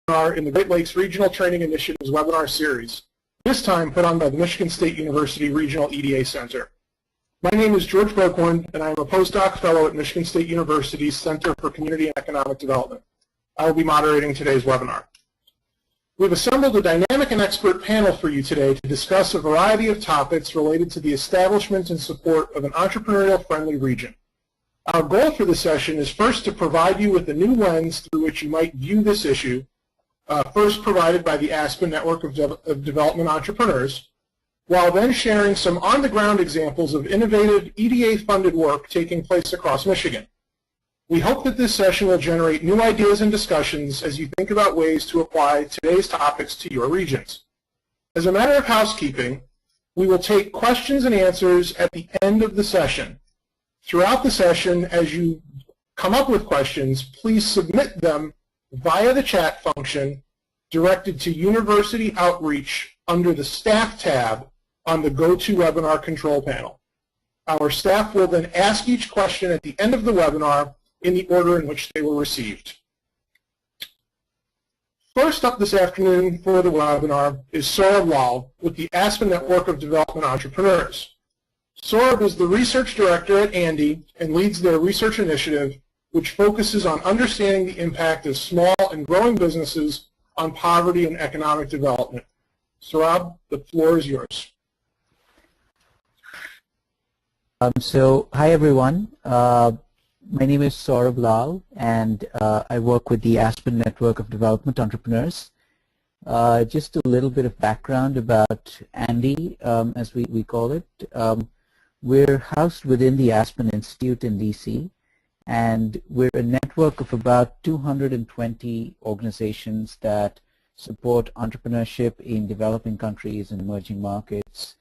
webinar in the Great Lakes Regional Training Initiative's webinar series, this time put on by the Michigan State University Regional EDA Center. My name is George Boakhorn, and I am a postdoc fellow at Michigan State University's Center for Community and Economic Development. I will be moderating today's webinar. We've assembled a dynamic and expert panel for you today to discuss a variety of topics related to the establishment and support of an entrepreneurial friendly region. Our goal for this session is first to provide you with a new lens through which you might view this issue, first provided by the Aspen Network of Development Entrepreneurs, while then sharing some on-the-ground examples of innovative EDA-funded work taking place across Michigan. We hope that this session will generate new ideas and discussions as you think about ways to apply today's topics to your regions. As a matter of housekeeping, we will take questions and answers at the end of the session. Throughout the session, as you come up with questions, please submit them via the chat function directed to University Outreach under the Staff tab on the GoToWebinar control panel. Our staff will then ask each question at the end of the webinar in the order in which they were received. First up this afternoon for the webinar is Saurabh Lal with the Aspen Network of Development Entrepreneurs. Saurabh is the research director at ANDI and leads their research initiative, which focuses on understanding the impact of small and growing businesses on poverty and economic development. Saurabh, the floor is yours. Hi everyone. My name is Saurabh Lal, and I work with the Aspen Network of Development Entrepreneurs. Just a little bit of background about ANDI, as we call it. We're housed within the Aspen Institute in DC, and we're a network of about 220 organizations that support entrepreneurship in developing countries and emerging markets.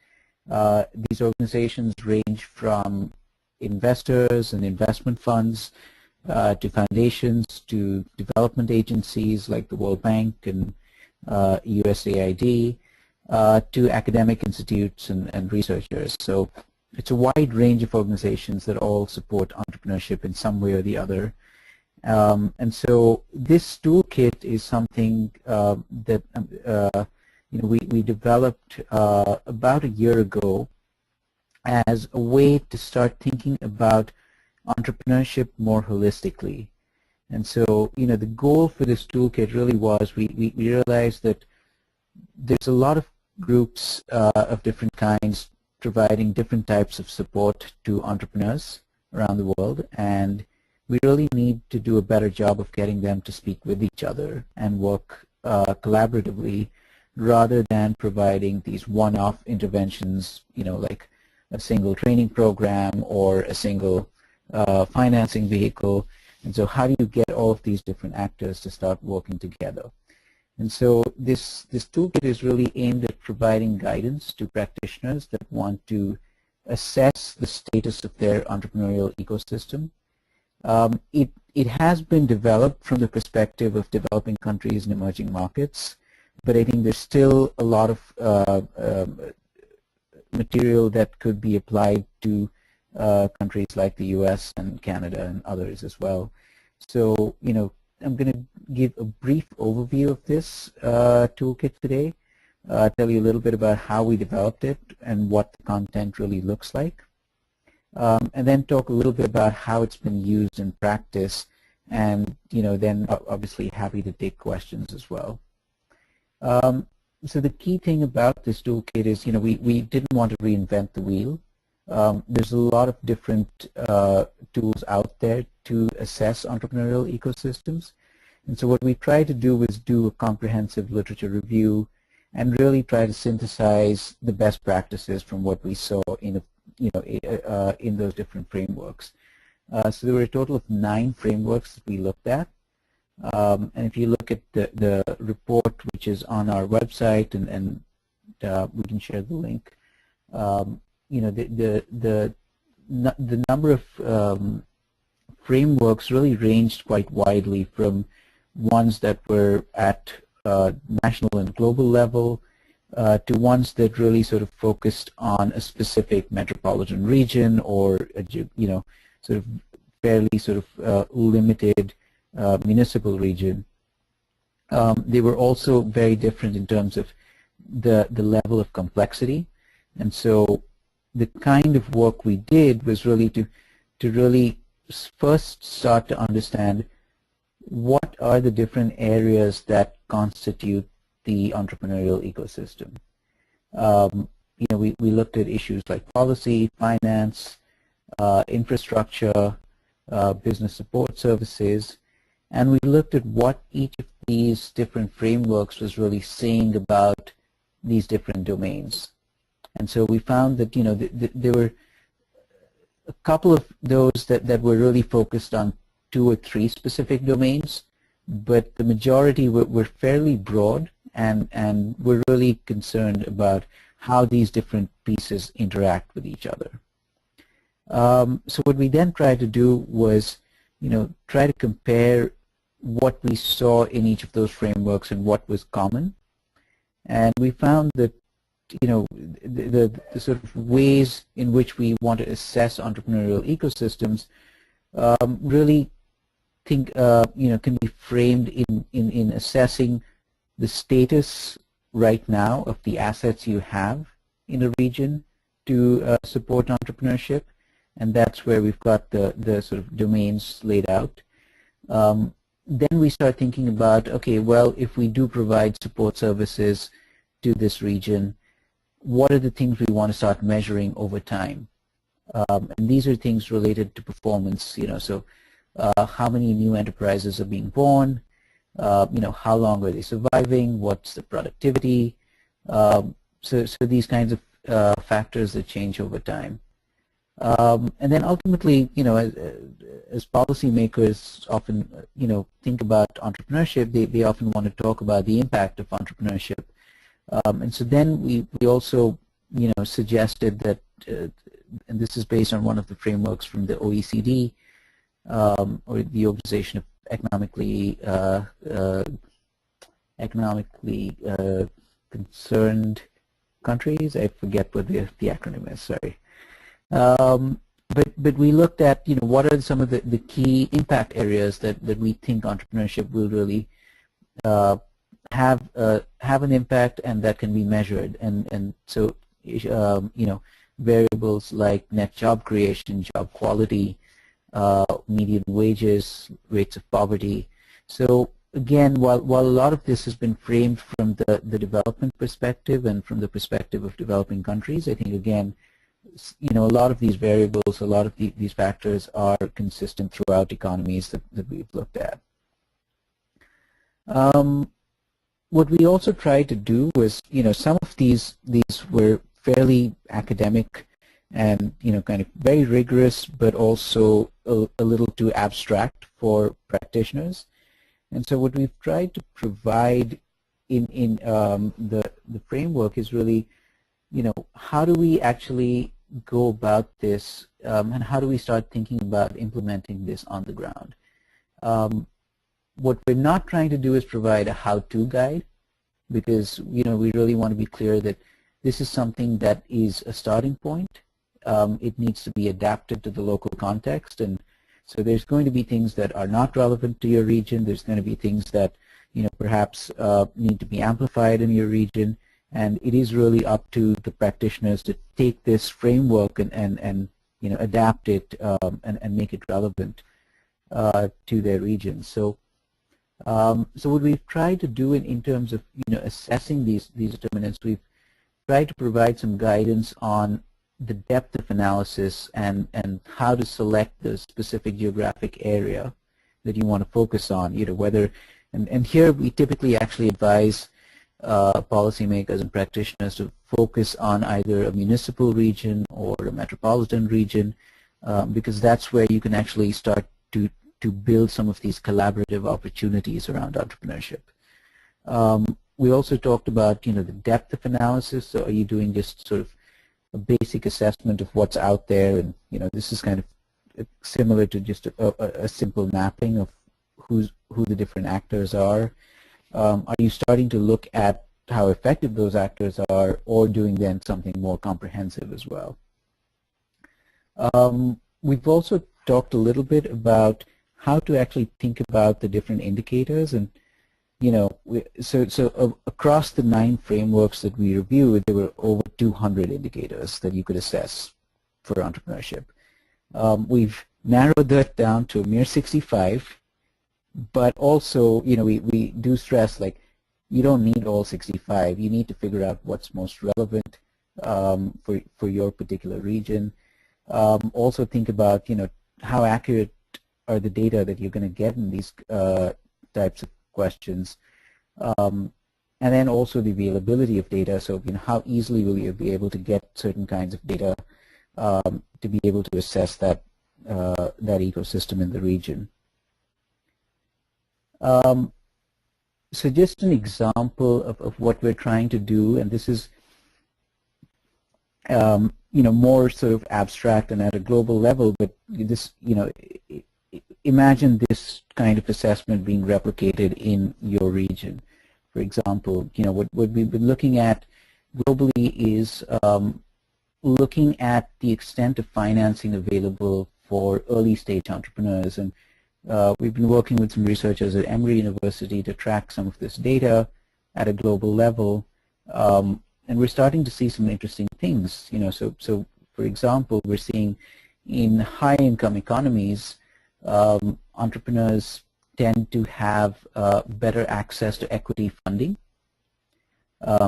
These organizations range from investors and investment funds to foundations to development agencies like the World Bank and USAID to academic institutes and researchers. So it's a wide range of organizations that all support entrepreneurship in some way or the other. And so this toolkit is something that we developed about a year ago as a way to start thinking about entrepreneurship more holistically. And so, the goal for this toolkit really was we realized that there's a lot of groups of different kinds providing different types of support to entrepreneurs around the world, and we really need to do a better job of getting them to speak with each other and work collaboratively rather than providing these one-off interventions, like a single training program or a single financing vehicle. And so how do you get all of these different actors to start working together? And so this toolkit is really aimed at providing guidance to practitioners that want to assess the status of their entrepreneurial ecosystem. It has been developed from the perspective of developing countries and emerging markets, but I think there's still a lot of material that could be applied to countries like the US and Canada and others as well. So, I'm going to give a brief overview of this toolkit today, tell you a little bit about how we developed it and what the content really looks like, and then talk a little bit about how it's been used in practice, and, then obviously happy to take questions as well. So the key thing about this toolkit is, we didn't want to reinvent the wheel. There's a lot of different tools out there to assess entrepreneurial ecosystems. And so what we tried to do was do a comprehensive literature review and really try to synthesize the best practices from what we saw in, in those different frameworks. So there were a total of 9 frameworks that we looked at. And if you look at the report, which is on our website, and we can share the link, the number of frameworks really ranged quite widely, from ones that were at national and global level to ones that really sort of focused on a specific metropolitan region or sort of fairly sort of limited municipal region. They were also very different in terms of the level of complexity. And so the kind of work we did was really to really first start to understand what are the different areas that constitute the entrepreneurial ecosystem. We looked at issues like policy, finance, infrastructure, business support services, and we looked at what each of these different frameworks was really saying about these different domains. And so we found that there were a couple of those that were really focused on 2 or 3 specific domains, but the majority were fairly broad and were really concerned about how these different pieces interact with each other. So what we then tried to do was try to compare what we saw in each of those frameworks and what was common. And we found that the sort of ways in which we want to assess entrepreneurial ecosystems really think can be framed in assessing the status right now of the assets you have in a region to support entrepreneurship, and that's where we've got the sort of domains laid out. Then we start thinking about, okay, well, if we do provide support services to this region, what are the things we want to start measuring over time? And these are things related to performance, so how many new enterprises are being born, how long are they surviving, what's the productivity, so these kinds of factors that change over time. And then ultimately, as policymakers often, think about entrepreneurship, they often want to talk about the impact of entrepreneurship. And so then we also, suggested that, and this is based on one of the frameworks from the OECD, or the Organization of Economically Concerned Countries. I forget what the acronym is, sorry. But we looked at what are some of the key impact areas that we think entrepreneurship will really have an impact and that can be measured, and so variables like net job creation, job quality, median wages, rates of poverty. So again, while a lot of this has been framed from the development perspective and from the perspective of developing countries, I think again, a lot of these variables, a lot of these factors are consistent throughout economies that we've looked at. What we also tried to do was, some of these were fairly academic and, kind of very rigorous, but also a little too abstract for practitioners. And so what we've tried to provide in the framework is really, how do we actually go about this, and how do we start thinking about implementing this on the ground? What we're not trying to do is provide a how-to guide, because we really want to be clear that this is something that is a starting point. It needs to be adapted to the local context, and so there's going to be things that are not relevant to your region. There's going to be things that perhaps need to be amplified in your region, and it is really up to the practitioners to take this framework and adapt it and make it relevant to their region. So what we've tried to do in terms of assessing these determinants, we've tried to provide some guidance on the depth of analysis and how to select the specific geographic area that you want to focus on, whether, and here we typically actually advise policymakers and practitioners to focus on either a municipal region or a metropolitan region, because that's where you can actually start to build some of these collaborative opportunities around entrepreneurship. We also talked about the depth of analysis. So are you doing just sort of a basic assessment of what's out there, and this is kind of similar to just a simple mapping of who the different actors are. Are you starting to look at how effective those actors are, or doing then something more comprehensive as well? We've also talked a little bit about how to actually think about the different indicators, and across the 9 frameworks that we reviewed, there were over 200 indicators that you could assess for entrepreneurship. We've narrowed that down to a mere 65, but also, we do stress, like, you don't need all 65. You need to figure out what's most relevant for your particular region. Also think about, how accurate are the data that you're going to get in these types of questions. And then also the availability of data. So, how easily will you be able to get certain kinds of data to be able to assess that ecosystem in the region. So just an example of what we're trying to do, and this is more sort of abstract and at a global level, but this, imagine this kind of assessment being replicated in your region. For example, what we've been looking at globally is looking at the extent of financing available for early stage entrepreneurs, and we've been working with some researchers at Emory University to track some of this data at a global level, and we're starting to see some interesting things. So for example, we're seeing in high-income economies, entrepreneurs tend to have better access to equity funding.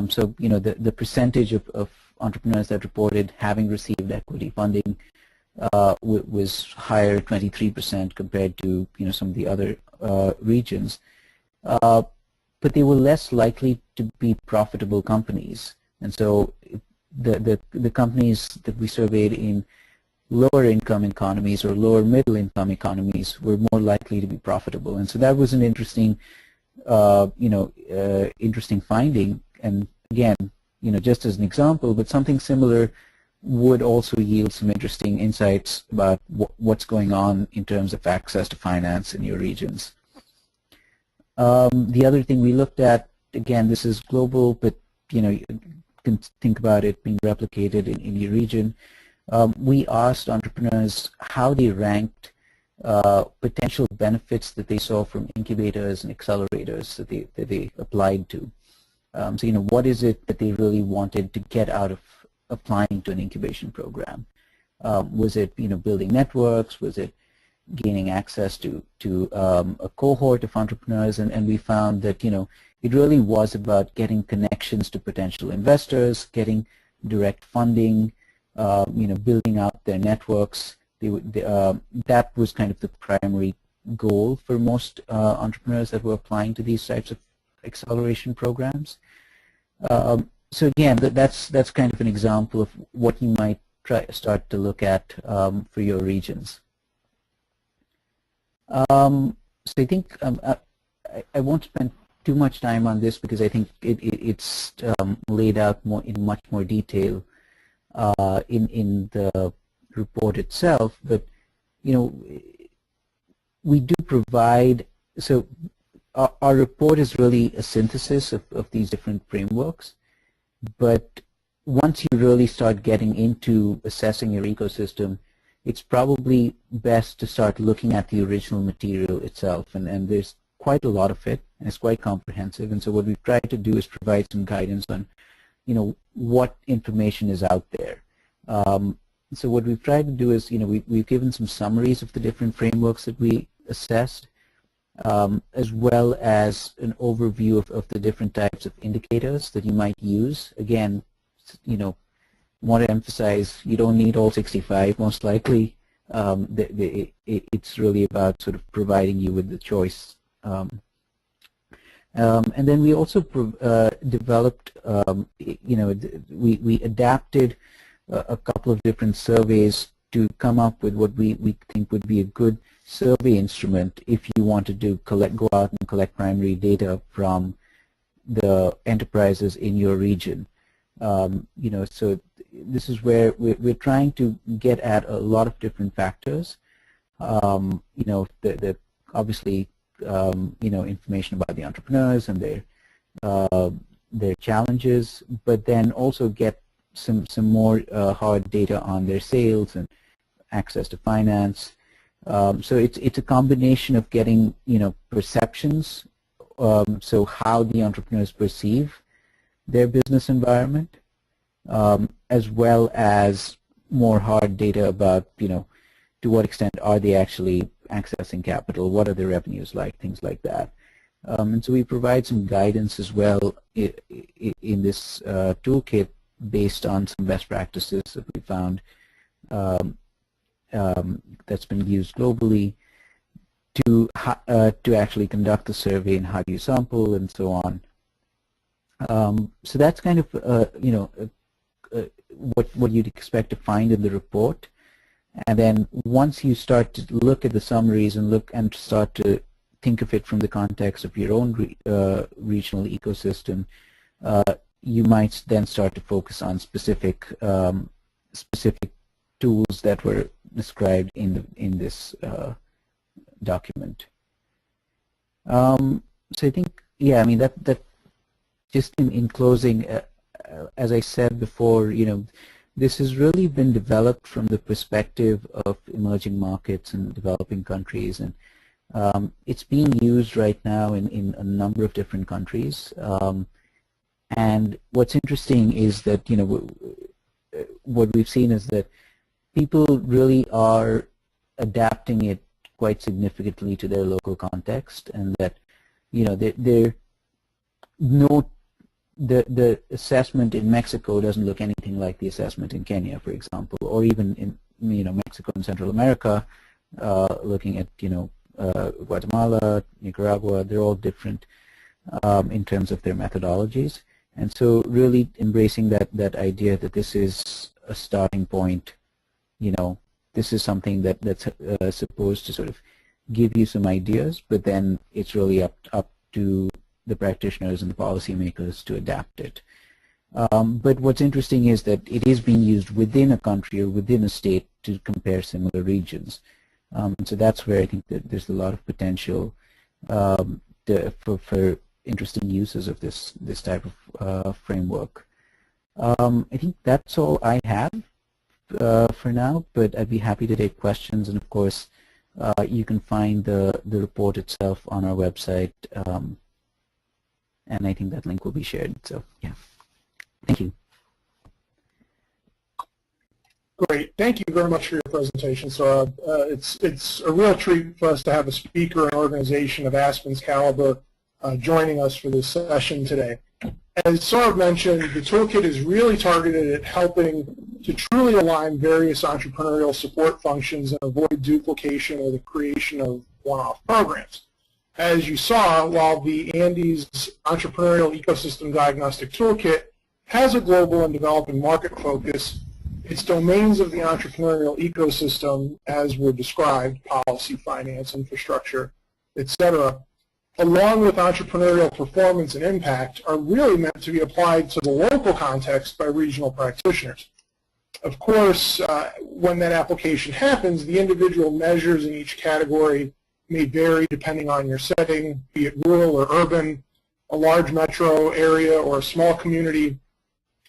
So the percentage of entrepreneurs that reported having received equity funding was higher, 23%, compared to some of the other regions, but they were less likely to be profitable companies. And so the companies that we surveyed in lower income economies or lower middle income economies were more likely to be profitable. And so that was an interesting interesting finding. And again, just as an example, but something similar would also yield some interesting insights about what's going on in terms of access to finance in your regions. The other thing we looked at, again, this is global, but you can think about it being replicated in your region. We asked entrepreneurs how they ranked potential benefits that they saw from incubators and accelerators that they applied to. So what is it that they really wanted to get out of applying to an incubation program? Was it building networks? Was it gaining access to a cohort of entrepreneurs? And we found that it really was about getting connections to potential investors, getting direct funding, building out their networks. That was kind of the primary goal for most entrepreneurs that were applying to these types of acceleration programs. So again, that's kind of an example of what you might start to look at for your regions. So I think I won't spend too much time on this because I think it's laid out in much more detail in the report itself. But we do provide, so our report is really a synthesis of these different frameworks. But once you really start getting into assessing your ecosystem, it's probably best to start looking at the original material itself. And there's quite a lot of it, and it's quite comprehensive. And so what we've tried to do is provide some guidance on, what information is out there. So what we've tried to do is, we've given some summaries of the different frameworks that we assessed, as well as an overview of the different types of indicators that you might use. Again, want to emphasize you don't need all 65, most likely. It's really about sort of providing you with the choice. And then we also developed, we adapted a couple of different surveys to come up with what we think would be a good survey instrument if you wanted to go out and collect primary data from the enterprises in your region. So this is where we're trying to get at a lot of different factors. The obviously information about the entrepreneurs and their challenges, but then also get some more hard data on their sales and access to finance. So it's a combination of getting perceptions so how the entrepreneurs perceive their business environment, as well as more hard data about, to what extent are they actually accessing capital, what are their revenues like, things like that. And so we provide some guidance as well in this toolkit based on some best practices that we found that's been used globally to actually conduct the survey and how do you sample and so on. So that's kind of what you'd expect to find in the report. And then once you start to look at the summaries and start to think of it from the context of your own regional ecosystem, you might then start to focus on specific tools that were described in this document. So I think, yeah, I mean that just in closing, as I said before, this has really been developed from the perspective of emerging markets and developing countries, and it's being used right now in a number of different countries. And what's interesting is that, what we've seen is that people really are adapting it quite significantly to their local context, and that, the assessment in Mexico doesn't look anything like the assessment in Kenya, for example, or even in Mexico and Central America, looking at Guatemala, Nicaragua. They're all different in terms of their methodologies, and so really embracing that idea that this is a starting point. This is something that's supposed to sort of give you some ideas, but then it's really up to the practitioners and the policymakers to adapt it. But what's interesting is that it is being used within a country or within a state to compare similar regions. And so that's where I think that there's a lot of potential for interesting uses of this type of framework. I think that's all I have for now, but I'd be happy to take questions, and of course you can find the report itself on our website, and I think that link will be shared. So yeah, thank you. Great. Thank you very much for your presentation, Saurabh. It's a real treat for us to have a speaker and organization of Aspen's caliber joining us for this session today. As Saurabh mentioned, the toolkit is really targeted at helping to truly align various entrepreneurial support functions and avoid duplication or the creation of one-off programs. As you saw, while the Andes Entrepreneurial Ecosystem Diagnostic Toolkit has a global and developing market focus, its domains of the entrepreneurial ecosystem, as were described, policy, finance, infrastructure, etc., along with entrepreneurial performance and impact, are really meant to be applied to the local context by regional practitioners. Of course, when that application happens, the individual measures in each category may vary depending on your setting, be it rural or urban, a large metro area or a small community,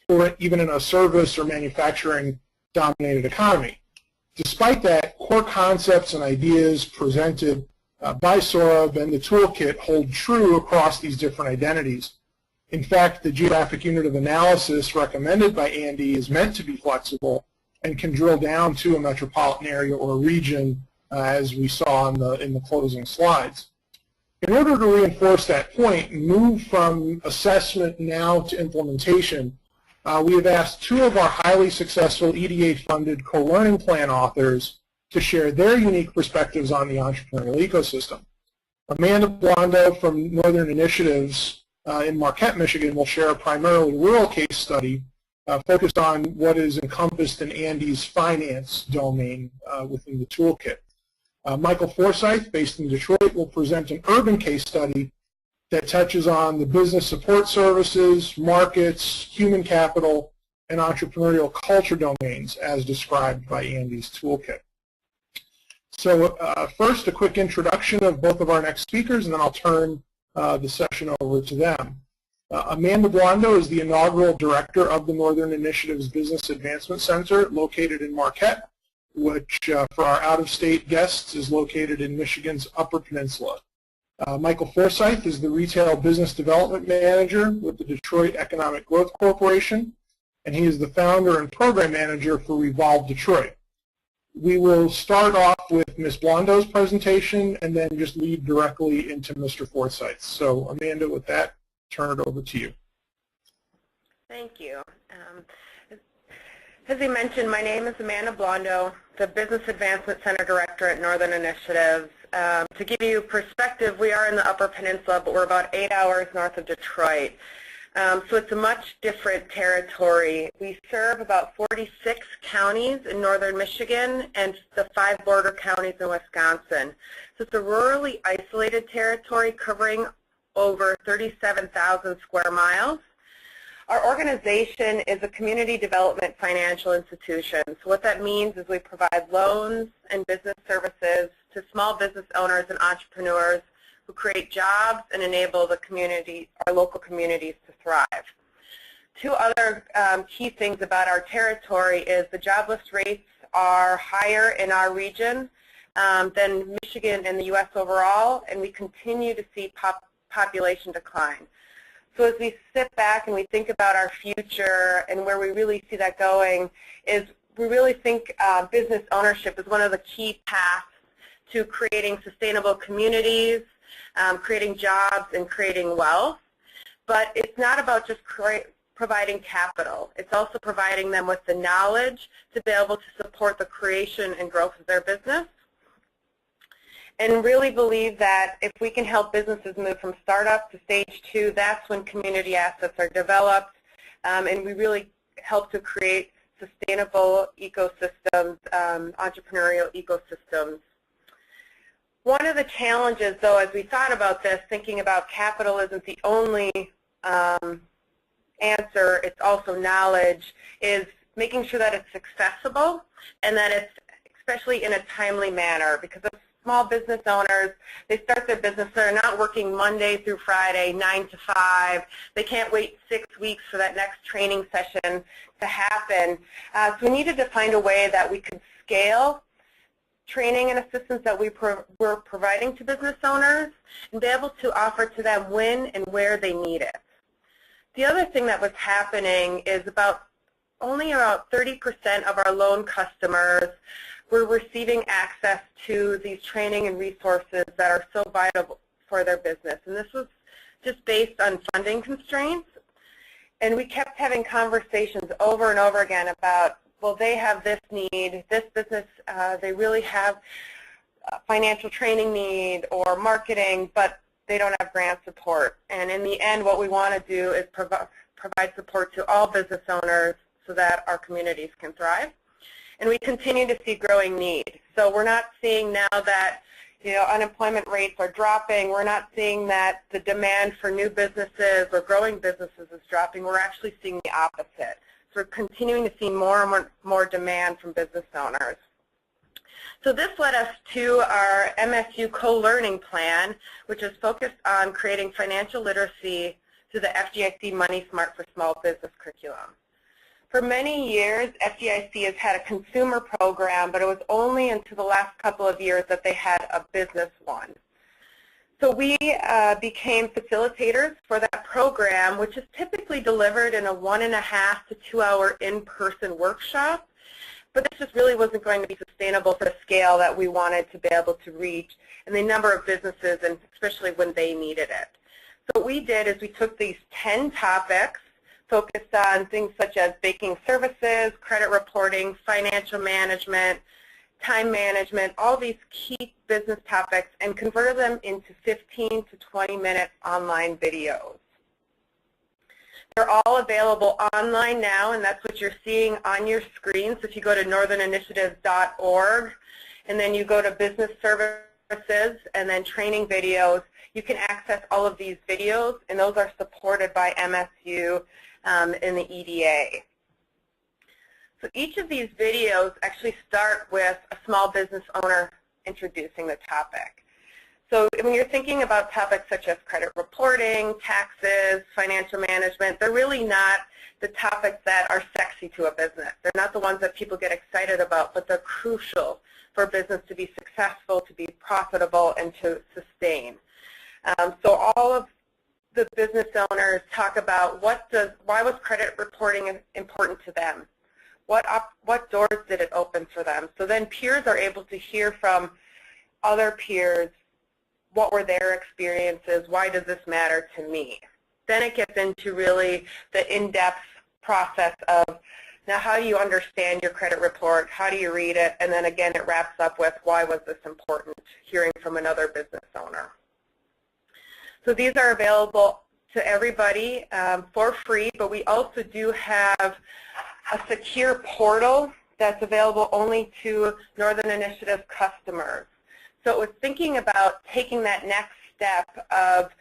or even in a service or manufacturing-dominated economy. Despite that, core concepts and ideas presented by Saurabh and the toolkit hold true across these different identities. In fact, the geographic unit of analysis recommended by Andy is meant to be flexible and can drill down to a metropolitan area or a region, as we saw in the closing slides. In order to reinforce that point and move from assessment now to implementation, we have asked two of our highly successful EDA-funded CoLearning Plan authors to share their unique perspectives on the entrepreneurial ecosystem. Amanda Blondo from Northern Initiatives in Marquette, Michigan, will share a primarily rural case study focused on what is encompassed in Andy's finance domain within the toolkit. Michael Forsyth, based in Detroit, will present an urban case study that touches on the business support services, markets, human capital, and entrepreneurial culture domains as described by Andy's toolkit. So first, a quick introduction of both of our next speakers, and then I'll turn the session over to them. Amanda Blondo is the inaugural director of the Northern Initiatives Business Advancement Center located in Marquette, which for our out-of-state guests is located in Michigan's Upper Peninsula. Michael Forsyth is the Retail Business Development Manager with the Detroit Economic Growth Corporation, and he is the founder and program manager for Revolve Detroit. We will start off with Ms. Blondo's presentation and then just lead directly into Mr. Forsyth. So Amanda, with that, turn it over to you. Thank you. As he mentioned, my name is Amanda Blondo, the Business Advancement Center Director at Northern Initiatives. To give you perspective, we are in the Upper Peninsula, but we're about 8 hours north of Detroit. So it's a much different territory. We serve about 46 counties in northern Michigan and the 5 border counties in Wisconsin. So it's a rurally isolated territory covering over 37,000 square miles. Our organization is a community development financial institution. So what that means is we provide loans and business services to small business owners and entrepreneurs who create jobs and enable the community, our local communities, to thrive. 2 other key things about our territory is the jobless rates are higher in our region than Michigan and the U.S. overall, and we continue to see population decline. So as we sit back and we think about our future and where we really see that going, is we really think business ownership is one of the key paths to creating sustainable communities, creating jobs, and creating wealth. But it's not about just providing capital. It's also providing them with the knowledge to be able to support the creation and growth of their business. And really believe that if we can help businesses move from startup to stage 2, that's when community assets are developed, and we really help to create sustainable ecosystems, entrepreneurial ecosystems. One of the challenges, though, as we thought about this, thinking about capital isn't the only answer, it's also knowledge, is making sure that it's accessible and that it's especially in a timely manner, because of small business owners, they start their business, they're not working Monday through Friday, 9 to 5. They can't wait 6 weeks for that next training session to happen. So we needed to find a way that we could scale training and assistance that we're providing to business owners and be able to offer to them when and where they need it. The other thing that was happening is only about 30% of our loan customers were receiving access to these training and resources that are so vital for their business. And this was just based on funding constraints. And we kept having conversations over and over again about, well, they have this need, this business, they really have financial training need or marketing, but they don't have grant support. And in the end, what we want to do is provide support to all business owners so that our communities can thrive. And we continue to see growing need. So we're not seeing now that unemployment rates are dropping. We're not seeing that the demand for new businesses or growing businesses is dropping. We're actually seeing the opposite. So we're continuing to see more and more demand from business owners. So this led us to our MSU CoLearning Plan, which is focused on creating financial literacy through the FDIC Money Smart for Small Business curriculum. For many years, FDIC has had a consumer program, but it was only until the last couple of years that they had a business one. So we became facilitators for that program, which is typically delivered in a 1.5 to 2 hour in-person workshop. But this just really wasn't going to be sustainable for the scale that we wanted to be able to reach and the number of businesses, and especially when they needed it. So what we did is we took these 10 topics, focused on things such as banking services, credit reporting, financial management, time management, all these key business topics, and converted them into 15 to 20-minute online videos. They're all available online now, and that's what you're seeing on your screen. So if you go to northerninitiatives.org, and then you go to business services, and then training videos, you can access all of these videos, and those are supported by MSU in the EDA. So each of these videos actually start with a small business owner introducing the topic. So when you're thinking about topics such as credit reporting, taxes, financial management, they're really not the topics that are sexy to a business. They're not the ones that people get excited about, but they're crucial for a business to be successful, to be profitable, and to sustain. So all of the business owners talk about why was credit reporting important to them? What doors did it open for them? So then peers are able to hear from other peers, what were their experiences, why does this matter to me? Then it gets into really the in-depth process of, now how do you understand your credit report, how do you read it, and then again it wraps up with why was this important, hearing from another business owner. So these are available to everybody for free, but we also do have a secure portal that's available only to Northern Initiative customers. So it was thinking about taking that next step of,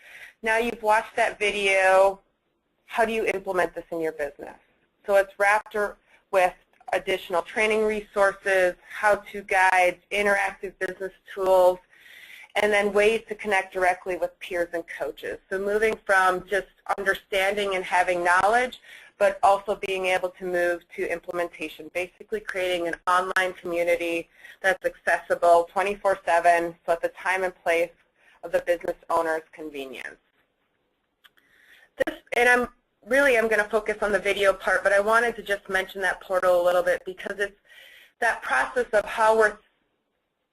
now you've watched that video, how do you implement this in your business? So it's wrapped with additional training resources, how-to guides, interactive business tools, and then ways to connect directly with peers and coaches. So moving from just understanding and having knowledge, but also being able to move to implementation, basically creating an online community that's accessible 24/7, so at the time and place of the business owner's convenience. And I'm going to focus on the video part, but I wanted to just mention that portal a little bit because it's that process of how we're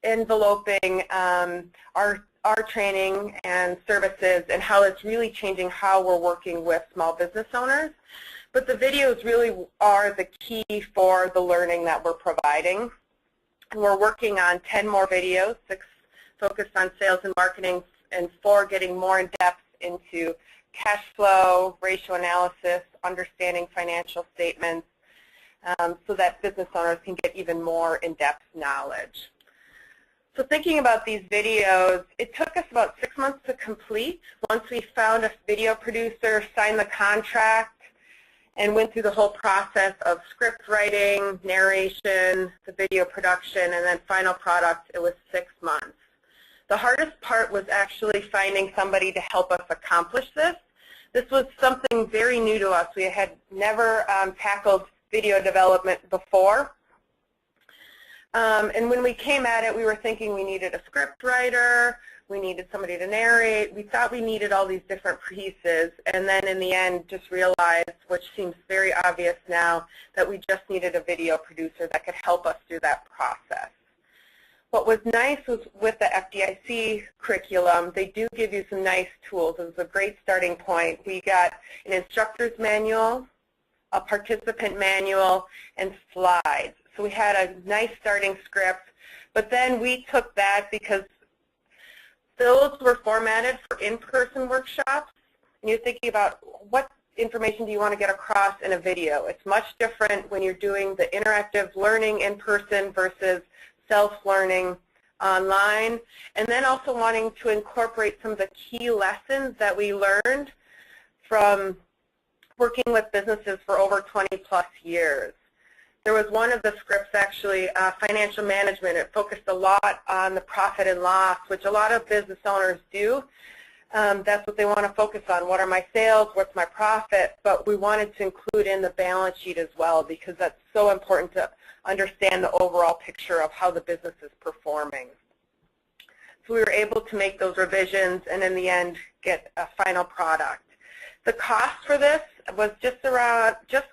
enveloping our training and services and how it's really changing how we're working with small business owners. But the videos really are the key for the learning that we're providing. We're working on 10 more videos, 6 focused on sales and marketing, and 4 getting more in depth into cash flow, ratio analysis, understanding financial statements, so that business owners can get even more in-depth knowledge. So thinking about these videos, it took us about 6 months to complete. Once we found a video producer, signed the contract, and went through the whole process of script writing, narration, the video production, and then final product, it was 6 months. The hardest part was actually finding somebody to help us accomplish this. This was something very new to us. We had never tackled video development before. And when we came at it, we were thinking we needed a script writer, we needed somebody to narrate. We thought we needed all these different pieces, and then in the end just realized, which seems very obvious now, that we just needed a video producer that could help us through that process. What was nice was with the FDIC curriculum, they do give you some nice tools. It was a great starting point. We got an instructor's manual, a participant manual, and slides. So we had a nice starting script, but then we took that because those were formatted for in-person workshops, and you're thinking about what information do you want to get across in a video. It's much different when you're doing the interactive learning in person versus self-learning online, and then also wanting to incorporate some of the key lessons that we learned from working with businesses for over 20-plus years. There was one of the scripts actually, financial management. It focused a lot on the profit and loss, which a lot of business owners do. That's what they want to focus on. What are my sales? What's my profit? But we wanted to include in the balance sheet as well because that's so important to understand the overall picture of how the business is performing. So we were able to make those revisions and in the end get a final product. The cost for this was just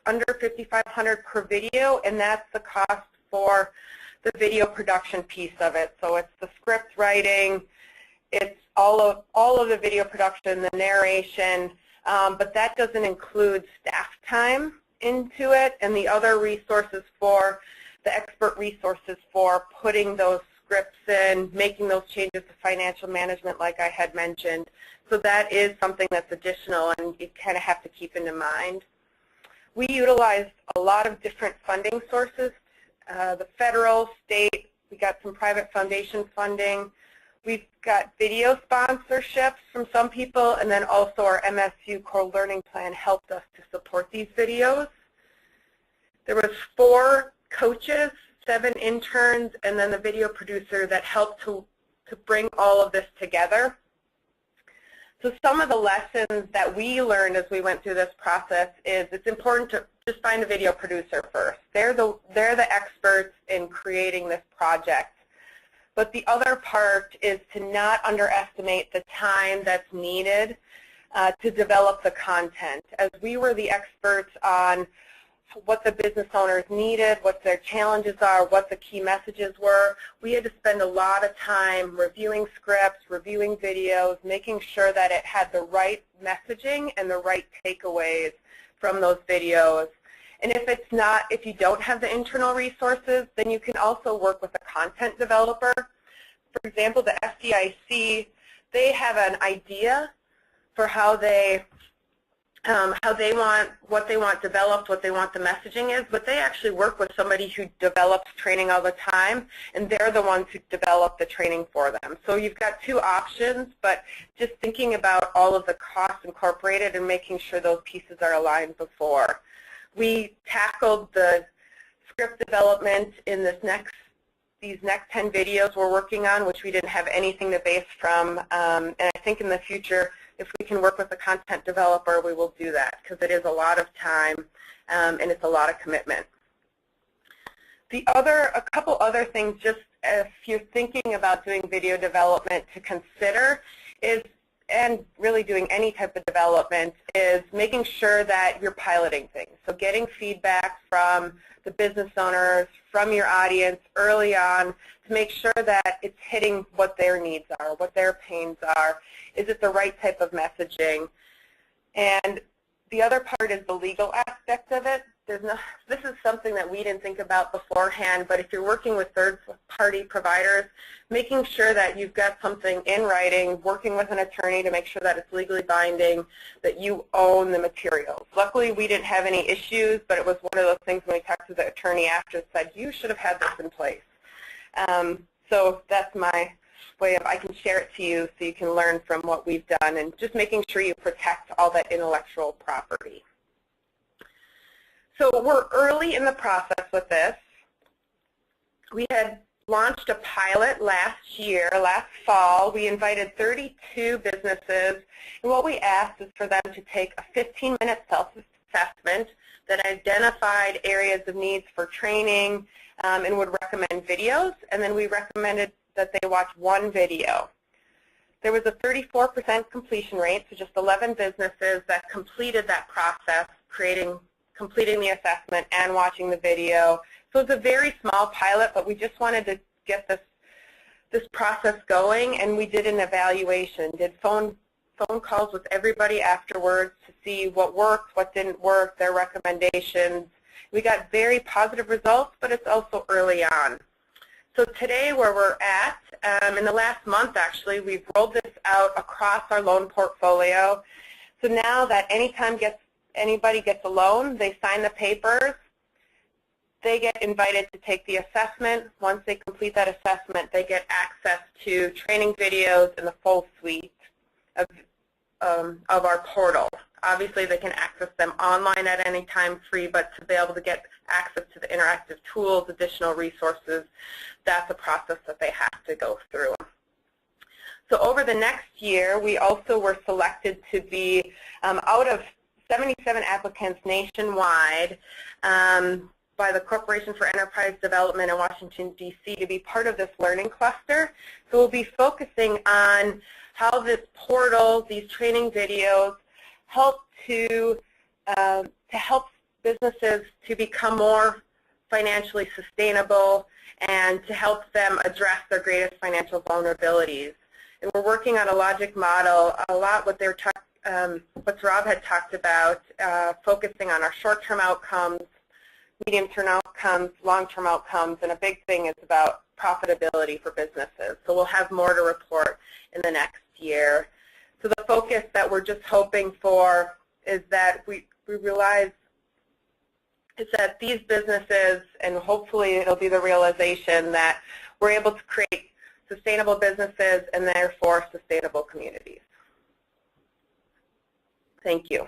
under $5,500 per video, and that's the cost for the video production piece of it. So it's the script writing, it's all of the video production, the narration, but that doesn't include staff time into it and the other resources for the expert resources for putting those scripts in, making those changes to financial management like I had mentioned. So that is something that's additional and you kind of have to keep in mind. We utilized a lot of different funding sources, the federal, state, we got some private foundation funding. We've got video sponsorships from some people, and then also our MSU CoLearning Plan helped us to support these videos. There was 4 coaches, 7 interns, and then the video producer that helped to bring all of this together. So some of the lessons that we learned as we went through this process is it's important to just find a video producer first. They're the experts in creating this project. But the other part is to not underestimate the time that's needed to develop the content. As we were the experts on what the business owners needed, what their challenges are, what the key messages were, we had to spend a lot of time reviewing scripts, reviewing videos, making sure that it had the right messaging and the right takeaways from those videos. And if you don't have the internal resources, then you can also work with a content developer. For example, the FDIC, they have an idea for how they want, what they want developed, what they want the messaging is, but they actually work with somebody who develops training all the time, and they're the ones who develop the training for them. So you've got two options, but just thinking about all of the costs incorporated and making sure those pieces are aligned before. We tackled the script development in these next 10 videos we're working on, which we didn't have anything to base from, and I think in the future, if we can work with a content developer, we will do that because it is a lot of time and it's a lot of commitment. A couple other things, just if you're thinking about doing video development to consider is, and really doing any type of development, is making sure that you're piloting things. So getting feedback from the business owners, from your audience early on to make sure that it's hitting what their needs are, what their pains are. Is it the right type of messaging? And the other part is the legal aspect of it. This is something that we didn't think about beforehand, but if you're working with third-party providers, making sure that you've got something in writing, working with an attorney to make sure that it's legally binding, that you own the materials. Luckily, we didn't have any issues, but it was one of those things when we talked to the attorney after, said, you should have had this in place. So that's my way of, I can share it to you so you can learn from what we've done, and just making sure you protect all that intellectual property. So we're early in the process with this. We had launched a pilot last fall. We invited 32 businesses, and what we asked is for them to take a 15-minute self-assessment that identified areas of needs for training and would recommend videos, and then we recommended that they watch one video. There was a 34% completion rate, so just 11 businesses that completed that process, completing the assessment and watching the video. So it's a very small pilot, but we just wanted to get this process going, and we did an evaluation, did phone calls with everybody afterwards to see what worked, what didn't work, their recommendations. We got very positive results, but it's also early on. So today where we're at, in the last month actually, we've rolled this out across our loan portfolio. So now that anytime anybody gets a loan, they sign the papers, they get invited to take the assessment. Once they complete that assessment, they get access to training videos and the full suite of our portal. Obviously, they can access them online at any time free, but to be able to get access to the interactive tools, additional resources, that's a process that they have to go through. So over the next year, we also were selected to be out of 77 applicants nationwide by the Corporation for Enterprise Development in Washington, D.C. to be part of this learning cluster. So we'll be focusing on how this portal, these training videos, help to help businesses to become more financially sustainable and to help them address their greatest financial vulnerabilities. And we're working on a logic model, a lot what Rob had talked about, focusing on our short-term outcomes, medium-term outcomes, long-term outcomes, and a big thing is about profitability for businesses. So we'll have more to report in the next year. So the focus that we're just hoping for is that we realize is that these businesses, and hopefully it'll be the realization that we're able to create sustainable businesses and therefore sustainable communities. Thank you.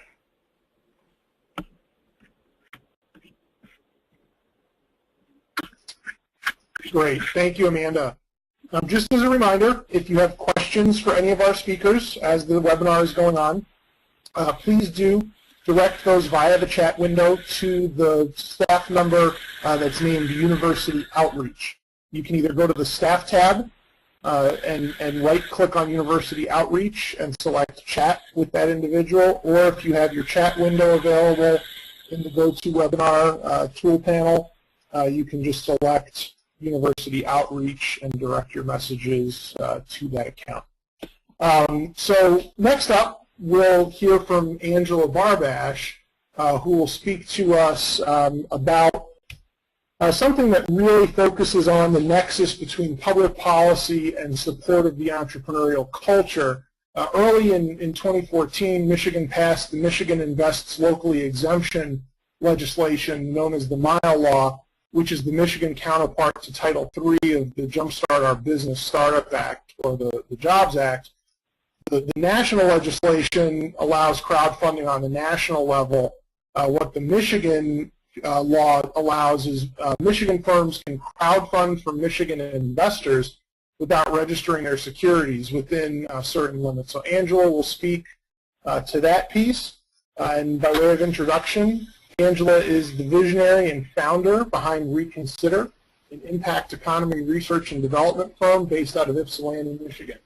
Great. Thank you, Amanda. Just as a reminder, if you have questions for any of our speakers as the webinar is going on, please do direct those via the chat window to the staff number that's named University Outreach. You can either go to the staff tab and right-click on University Outreach and select Chat with that individual, or if you have your chat window available in the GoToWebinar tool panel, you can just select University Outreach and direct your messages to that account. So next up, we'll hear from Angela Barbash, who will speak to us about something that really focuses on the nexus between public policy and support of the entrepreneurial culture. Early in 2014, Michigan passed the Michigan Invests Locally exemption legislation known as the Mile Law, which is the Michigan counterpart to Title III of the Jumpstart Our Business Startup Act, or the Jobs Act. The national legislation allows crowdfunding on the national level. What the Michigan law allows is Michigan firms can crowdfund from Michigan investors without registering their securities within certain limits. So Angela will speak to that piece. And by way of introduction, Angela is the visionary and founder behind Reconsider, an impact economy research and development firm based out of Ypsilanti, Michigan.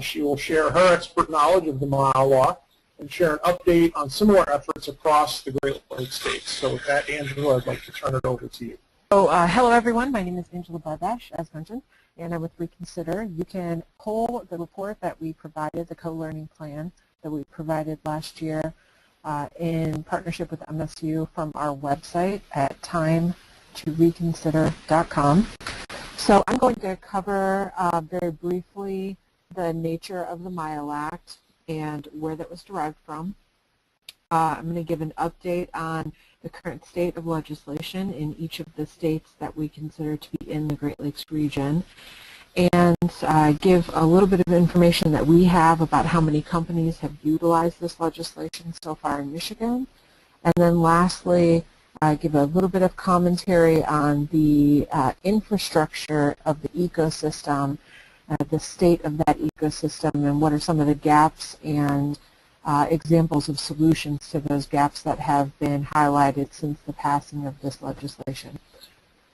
She will share her expert knowledge of the Mile Law and share an update on similar efforts across the Great Lakes states. So with that, Angela, I'd like to turn it over to you. Hello everyone, my name is Angela Barbash, as mentioned, and I'm with Reconsider. You can pull the report that we provided, the CoLearning Plan that we provided last year in partnership with MSU from our website at timetoreconsider.com. So I'm going to cover very briefly the nature of the Mile Act and where that was derived from. I'm going to give an update on the current state of legislation in each of the states that we consider to be in the Great Lakes region, and give a little bit of information that we have about how many companies have utilized this legislation so far in Michigan. And then lastly, give a little bit of commentary on the infrastructure of the ecosystem, the state of that ecosystem, and what are some of the gaps and examples of solutions to those gaps that have been highlighted since the passing of this legislation.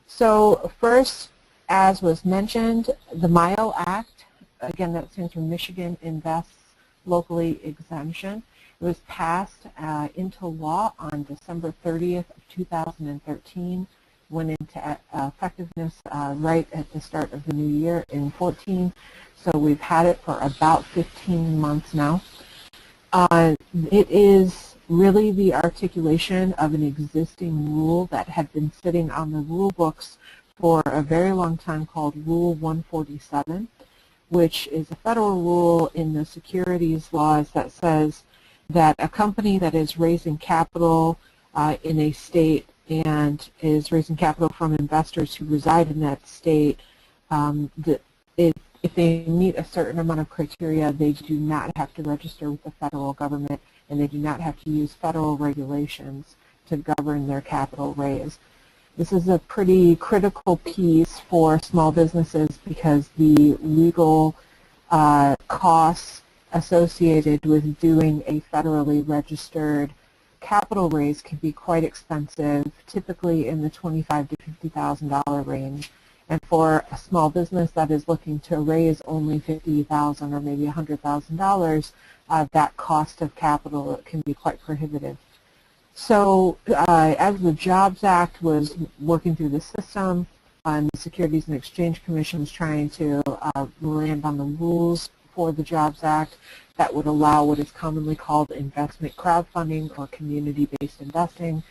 So first, as was mentioned, the Mile Act, again that stands for Michigan Invests Locally exemption. It was passed into law on December 30th of 2013, went into effectiveness right at the start of the new year in 14. So we've had it for about 15 months now. It is really the articulation of an existing rule that had been sitting on the rule books for a very long time called Rule 147, which is a federal rule in the securities laws that says that a company that is raising capital in a state and is raising capital from investors who reside in that state, if they meet a certain amount of criteria, they do not have to register with the federal government, and they do not have to use federal regulations to govern their capital raise. This is a pretty critical piece for small businesses because the legal costs associated with doing a federally registered capital raise can be quite expensive, typically in the $25,000 to $50,000 range. And for a small business that is looking to raise only $50,000 or maybe $100,000, that cost of capital can be quite prohibitive. So as the Jobs Act was working through the system, the Securities and Exchange Commission was trying to land on the rules for the Jobs Act that would allow what is commonly called investment crowdfunding or community-based investing.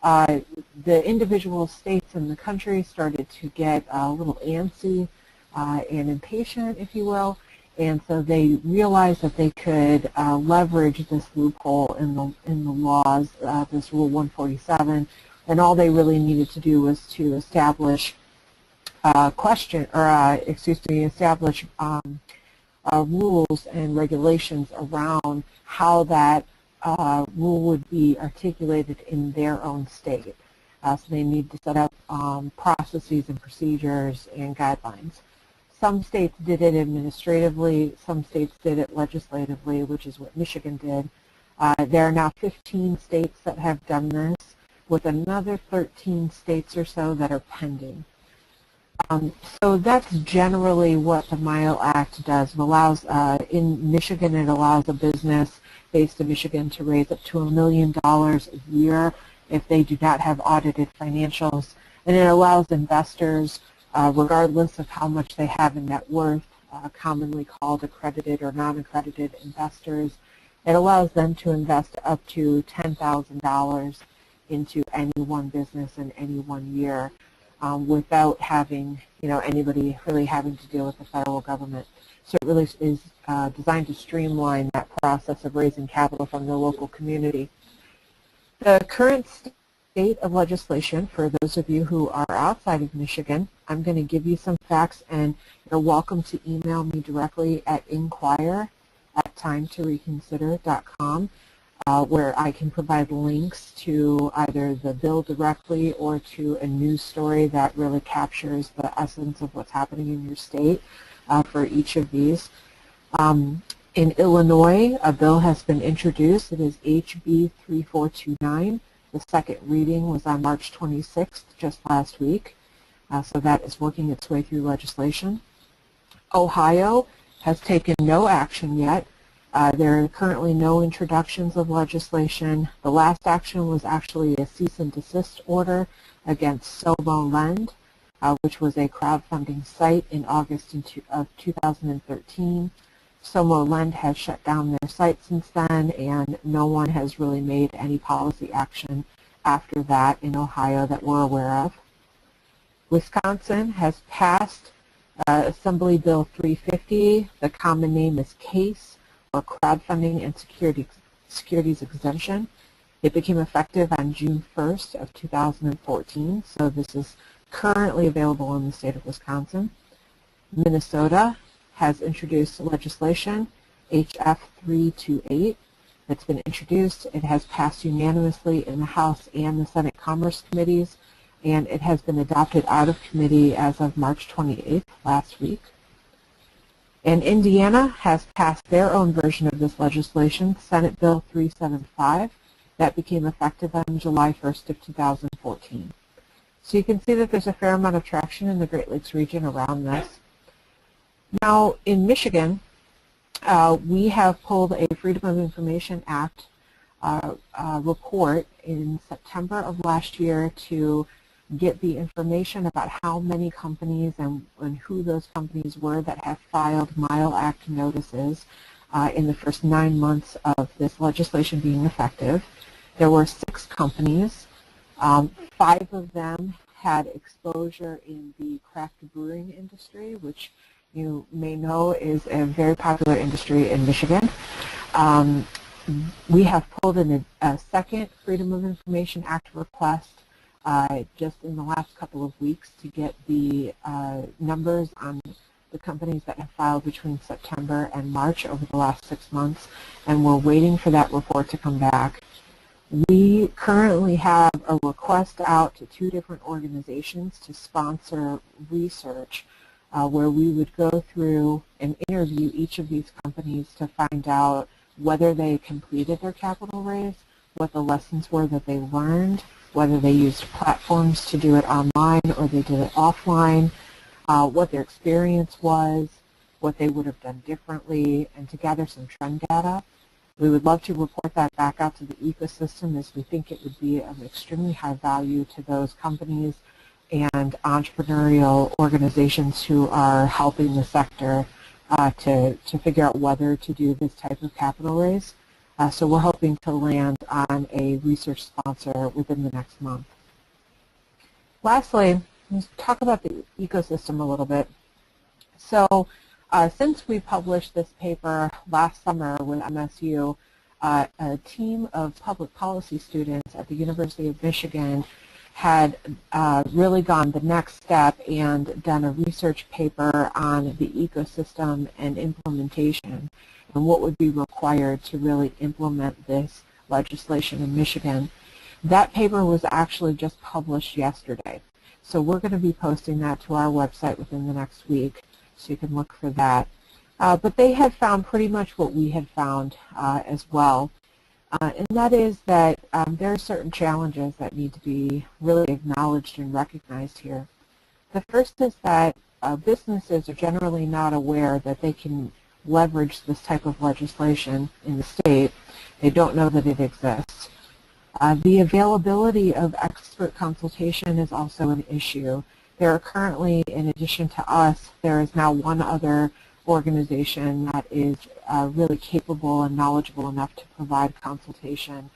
The individual states in the country started to get a little antsy and impatient, if you will, and so they realized that they could leverage this loophole in the laws, this Rule 147, and all they really needed to do was to establish establish rules and regulations around how that rule would be articulated in their own state. So they need to set up processes and procedures and guidelines. Some states did it administratively, some states did it legislatively, which is what Michigan did. There are now 15 states that have done this, with another 13 states or so that are pending. So that's generally what the MILE Act does. It allows, in Michigan, it allows a business based in Michigan to raise up to $1 million a year if they do not have audited financials. And it allows investors, regardless of how much they have in net worth, commonly called accredited or non-accredited investors, it allows them to invest up to $10,000 into any one business in any one year. Without having, anybody really having to deal with the federal government. So it really is designed to streamline that process of raising capital from the local community. The current state of legislation, for those of you who are outside of Michigan, I'm going to give you some facts, and you're welcome to email me directly at inquire@timetoreconsider.com. Where I can provide links to either the bill directly or to a news story that really captures the essence of what's happening in your state for each of these. In Illinois, a bill has been introduced. It is HB 3429. The second reading was on March 26th, just last week. So that is working its way through legislation. Ohio has taken no action yet. There are currently no introductions of legislation. The last action was actually a cease and desist order against CoLearning, which was a crowdfunding site in August of 2013. CoLearning has shut down their site since then, and no one has really made any policy action after that in Ohio that we're aware of. Wisconsin has passed Assembly Bill 350. The common name is CASE, or Crowdfunding and Securities Exemption. It became effective on June 1st of 2014, so this is currently available in the state of Wisconsin. Minnesota has introduced legislation, HF 328. It's been introduced. It has passed unanimously in the House and the Senate Commerce Committees, and it has been adopted out of committee as of March 28th, last week. And Indiana has passed their own version of this legislation, Senate Bill 375. That became effective on July 1st of 2014. So you can see that there's a fair amount of traction in the Great Lakes region around this. Now, in Michigan, we have pulled a Freedom of Information Act report in September of last year to get the information about how many companies and who those companies were that have filed MILE Act notices in the first 9 months of this legislation being effective. There were 6 companies. 5 of them had exposure in the craft brewing industry, which you may know is a very popular industry in Michigan. We have pulled in a second Freedom of Information Act request just in the last couple of weeks to get the numbers on the companies that have filed between September and March over the last 6 months, and we're waiting for that report to come back. We currently have a request out to 2 different organizations to sponsor research where we would go through and interview each of these companies to find out whether they completed their capital raise, what the lessons were that they learned, whether they used platforms to do it online or they did it offline, what their experience was, what they would have done differently, and to gather some trend data. We would love to report that back out to the ecosystem, as we think it would be of extremely high value to those companies and entrepreneurial organizations who are helping the sector to figure out whether to do this type of capital raise. So we're hoping to land on a research sponsor within the next month. Lastly, let's talk about the ecosystem a little bit. So since we published this paper last summer with MSU, a team of public policy students at the University of Michigan had really gone the next step and done a research paper on the ecosystem and implementation and what would be required to really implement this legislation in Michigan. That paper was actually just published yesterday. So we're going to be posting that to our website within the next week, so you can look for that. But they had found pretty much what we had found as well. And that is that there are certain challenges that need to be really acknowledged and recognized here. The first is that businesses are generally not aware that they can leverage this type of legislation in the state. They don't know that it exists. The availability of expert consultation is also an issue. There are currently, in addition to us, there is now one other organization that is really capable and knowledgeable enough to provide consultation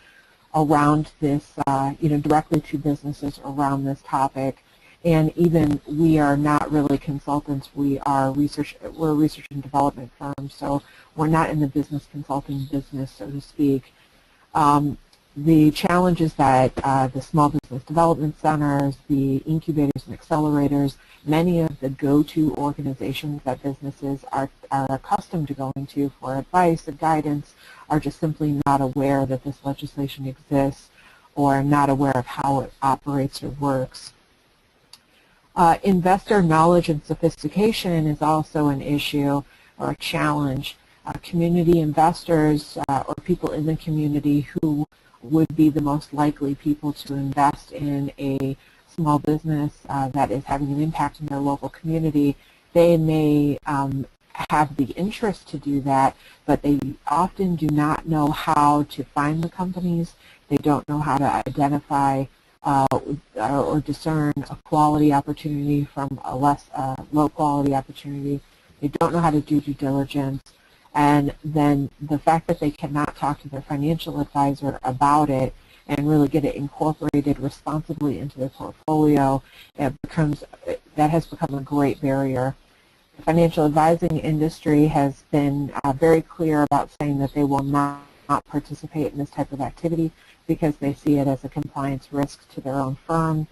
around this, directly to businesses around this topic. And even we are not really consultants. We're a research and development firm, so we're not in the business consulting business, so to speak. The challenge is that the small business development centers, the incubators and accelerators, many of the go-to organizations that businesses are accustomed to going to for advice and guidance are just simply not aware that this legislation exists or not aware of how it operates or works. Investor knowledge and sophistication is also an issue or a challenge. Community investors or people in the community who would be the most likely people to invest in a small business that is having an impact in their local community, they may have the interest to do that, but they often do not know how to find the companies. They don't know how to identify or discern a quality opportunity from a less low quality opportunity. They don't know how to do due diligence. And then the fact that they cannot talk to their financial advisor about it and really get it incorporated responsibly into their portfolio, that has become a great barrier. The financial advising industry has been very clear about saying that they will not participate in this type of activity because they see it as a compliance risk to their own firm,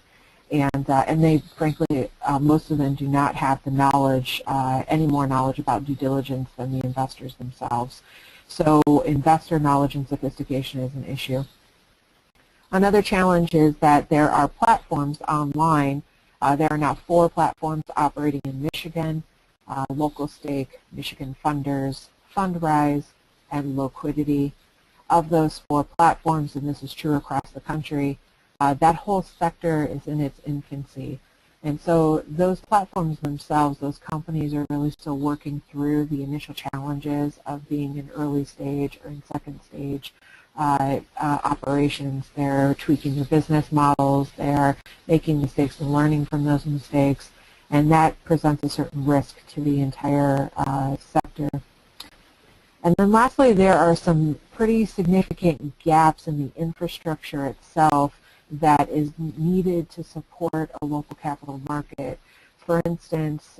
and they frankly, most of them do not have the knowledge, any more knowledge about due diligence than the investors themselves. So investor knowledge and sophistication is an issue. Another challenge is that there are platforms online. There are now 4 platforms operating in Michigan: Local Stake, Michigan Funders, Fundrise, and Liquidity. Of those 4 platforms, and this is true across the country, that whole sector is in its infancy. And so those platforms themselves, those companies are really still working through the initial challenges of being in early stage or in second stage operations. They're tweaking their business models, they're making mistakes and learning from those mistakes, and that presents a certain risk to the entire sector. And then lastly, there are some pretty significant gaps in the infrastructure itself that is needed to support a local capital market. For instance,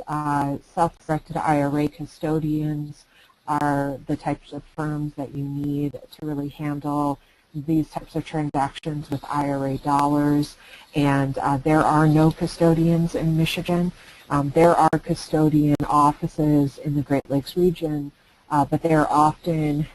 self-directed IRA custodians are the types of firms that you need to really handle these types of transactions with IRA dollars, and there are no custodians in Michigan. There are custodian offices in the Great Lakes region, but they are often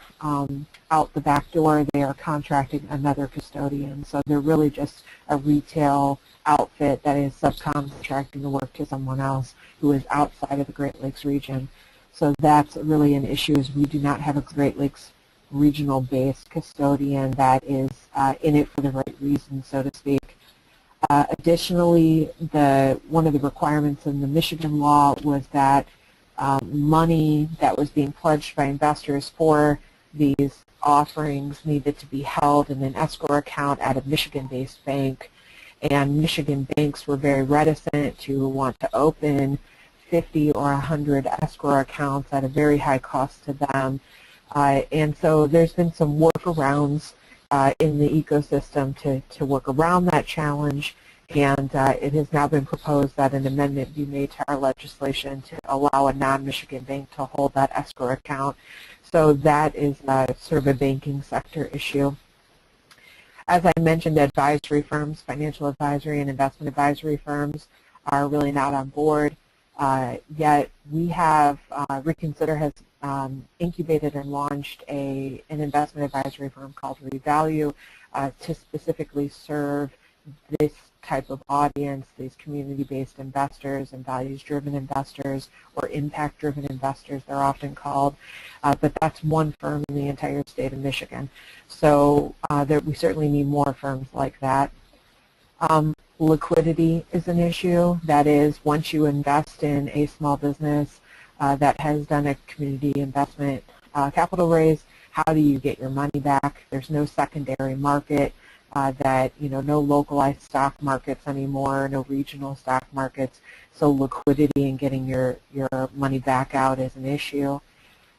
out the back door. They are contracting another custodian, so they're really just a retail outfit that is subcontracting the work to someone else who is outside of the Great Lakes region. So that's really an issue, is we do not have a Great Lakes regional-based custodian that is in it for the right reasons, so to speak. Additionally, one of the requirements in the Michigan law was that money that was being pledged by investors for these offerings needed to be held in an escrow account at a Michigan-based bank, and Michigan banks were very reticent to want to open 50 or 100 escrow accounts at a very high cost to them, and so there's been some workarounds in the ecosystem to work around that challenge, and it has now been proposed that an amendment be made to our legislation to allow a non-Michigan bank to hold that escrow account. So that is sort of a banking sector issue. As I mentioned, advisory firms, financial advisory and investment advisory firms are really not on board. Yet we have, Reconsider has incubated and launched an investment advisory firm called Revalue to specifically serve this type of audience, these community-based investors and values-driven investors, or impact-driven investors, they're often called. But that's one firm in the entire state of Michigan. So we certainly need more firms like that. Liquidity is an issue. That is, once you invest in a small business that has done a community investment capital raise, how do you get your money back? There's no secondary market, no localized stock markets anymore, no regional stock markets, so liquidity and getting your money back out is an issue.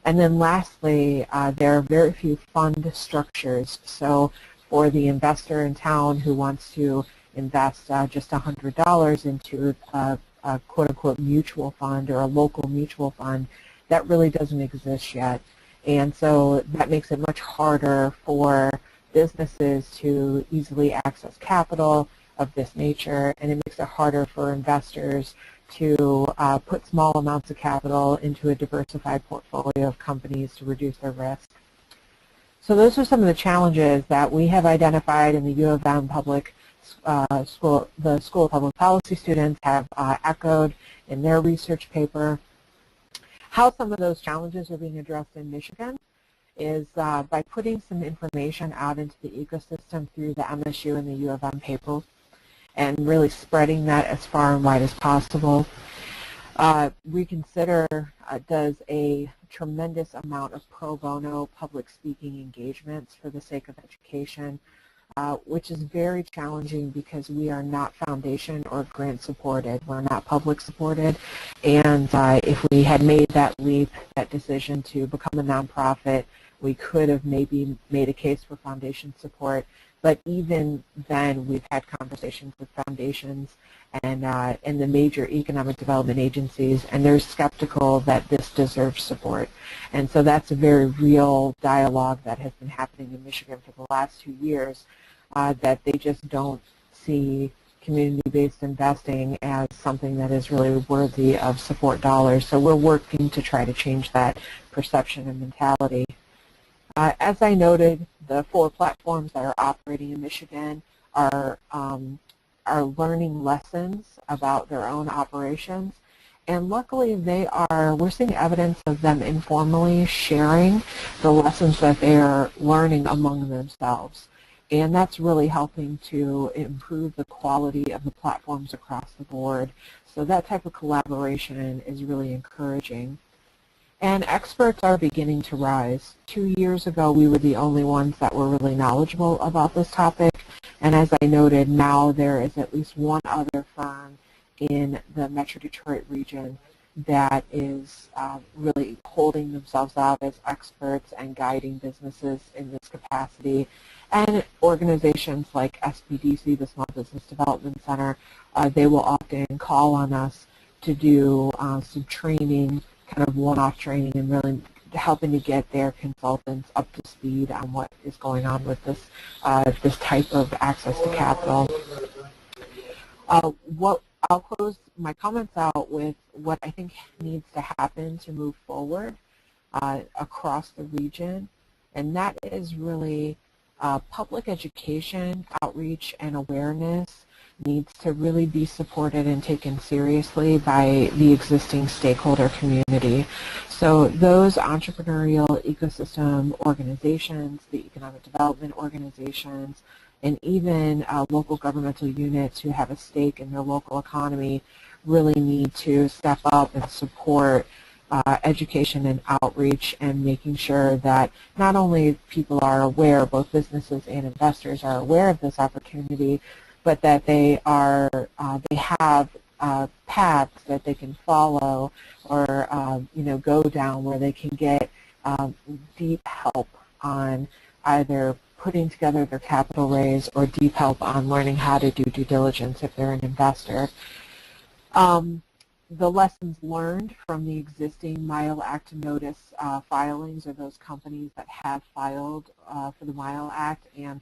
And then lastly, there are very few fund structures. So for the investor in town who wants to invest just $100 into a quote-unquote mutual fund or a local mutual fund, that really doesn't exist yet. And so that makes it much harder for businesses to easily access capital of this nature, and it makes it harder for investors to put small amounts of capital into a diversified portfolio of companies to reduce their risk. So those are some of the challenges that we have identified in the U of M Public School. The School of Public Policy students have echoed in their research paper. How some of those challenges are being addressed in Michigan is by putting some information out into the ecosystem through the MSU and the U of M paper, and really spreading that as far and wide as possible. Reconsider does a tremendous amount of pro bono public speaking engagements for the sake of education, which is very challenging because we are not foundation or grant supported. We're not public supported, and if we had made that leap, that decision to become a nonprofit, we could have maybe made a case for foundation support. But even then, we've had conversations with foundations and the major economic development agencies, and they're skeptical that this deserves support. And so that's a very real dialogue that has been happening in Michigan for the last 2 years, that they just don't see community-based investing as something that is really worthy of support dollars. So we're working to try to change that perception and mentality. As I noted, the 4 platforms that are operating in Michigan are learning lessons about their own operations, and luckily we're seeing evidence of them informally sharing the lessons that they are learning among themselves, and that's really helping to improve the quality of the platforms across the board. So that type of collaboration is really encouraging. And experts are beginning to rise. 2 years ago, we were the only ones that were really knowledgeable about this topic. And as I noted, now there is at least one other firm in the Metro Detroit region that is really holding themselves out as experts and guiding businesses in this capacity. And organizations like SBDC, the Small Business Development Center, they will often call on us to do some training, kind of one-off training, and really helping to get their consultants up to speed on what is going on with this this type of access to capital. I'll close my comments out with what I think needs to happen to move forward across the region, and that is really public education, outreach, and awareness needs to really be supported and taken seriously by the existing stakeholder community. So those entrepreneurial ecosystem organizations, the economic development organizations, and even local governmental units who have a stake in their local economy really need to step up and support education and outreach, and making sure that not only people are aware, both businesses and investors are aware of this opportunity, but that they have paths that they can follow or go down where they can get deep help on either putting together their capital raise or deep help on learning how to do due diligence if they're an investor. The lessons learned from the existing MILE Act notice filings are those companies that have filed for the MILE Act, and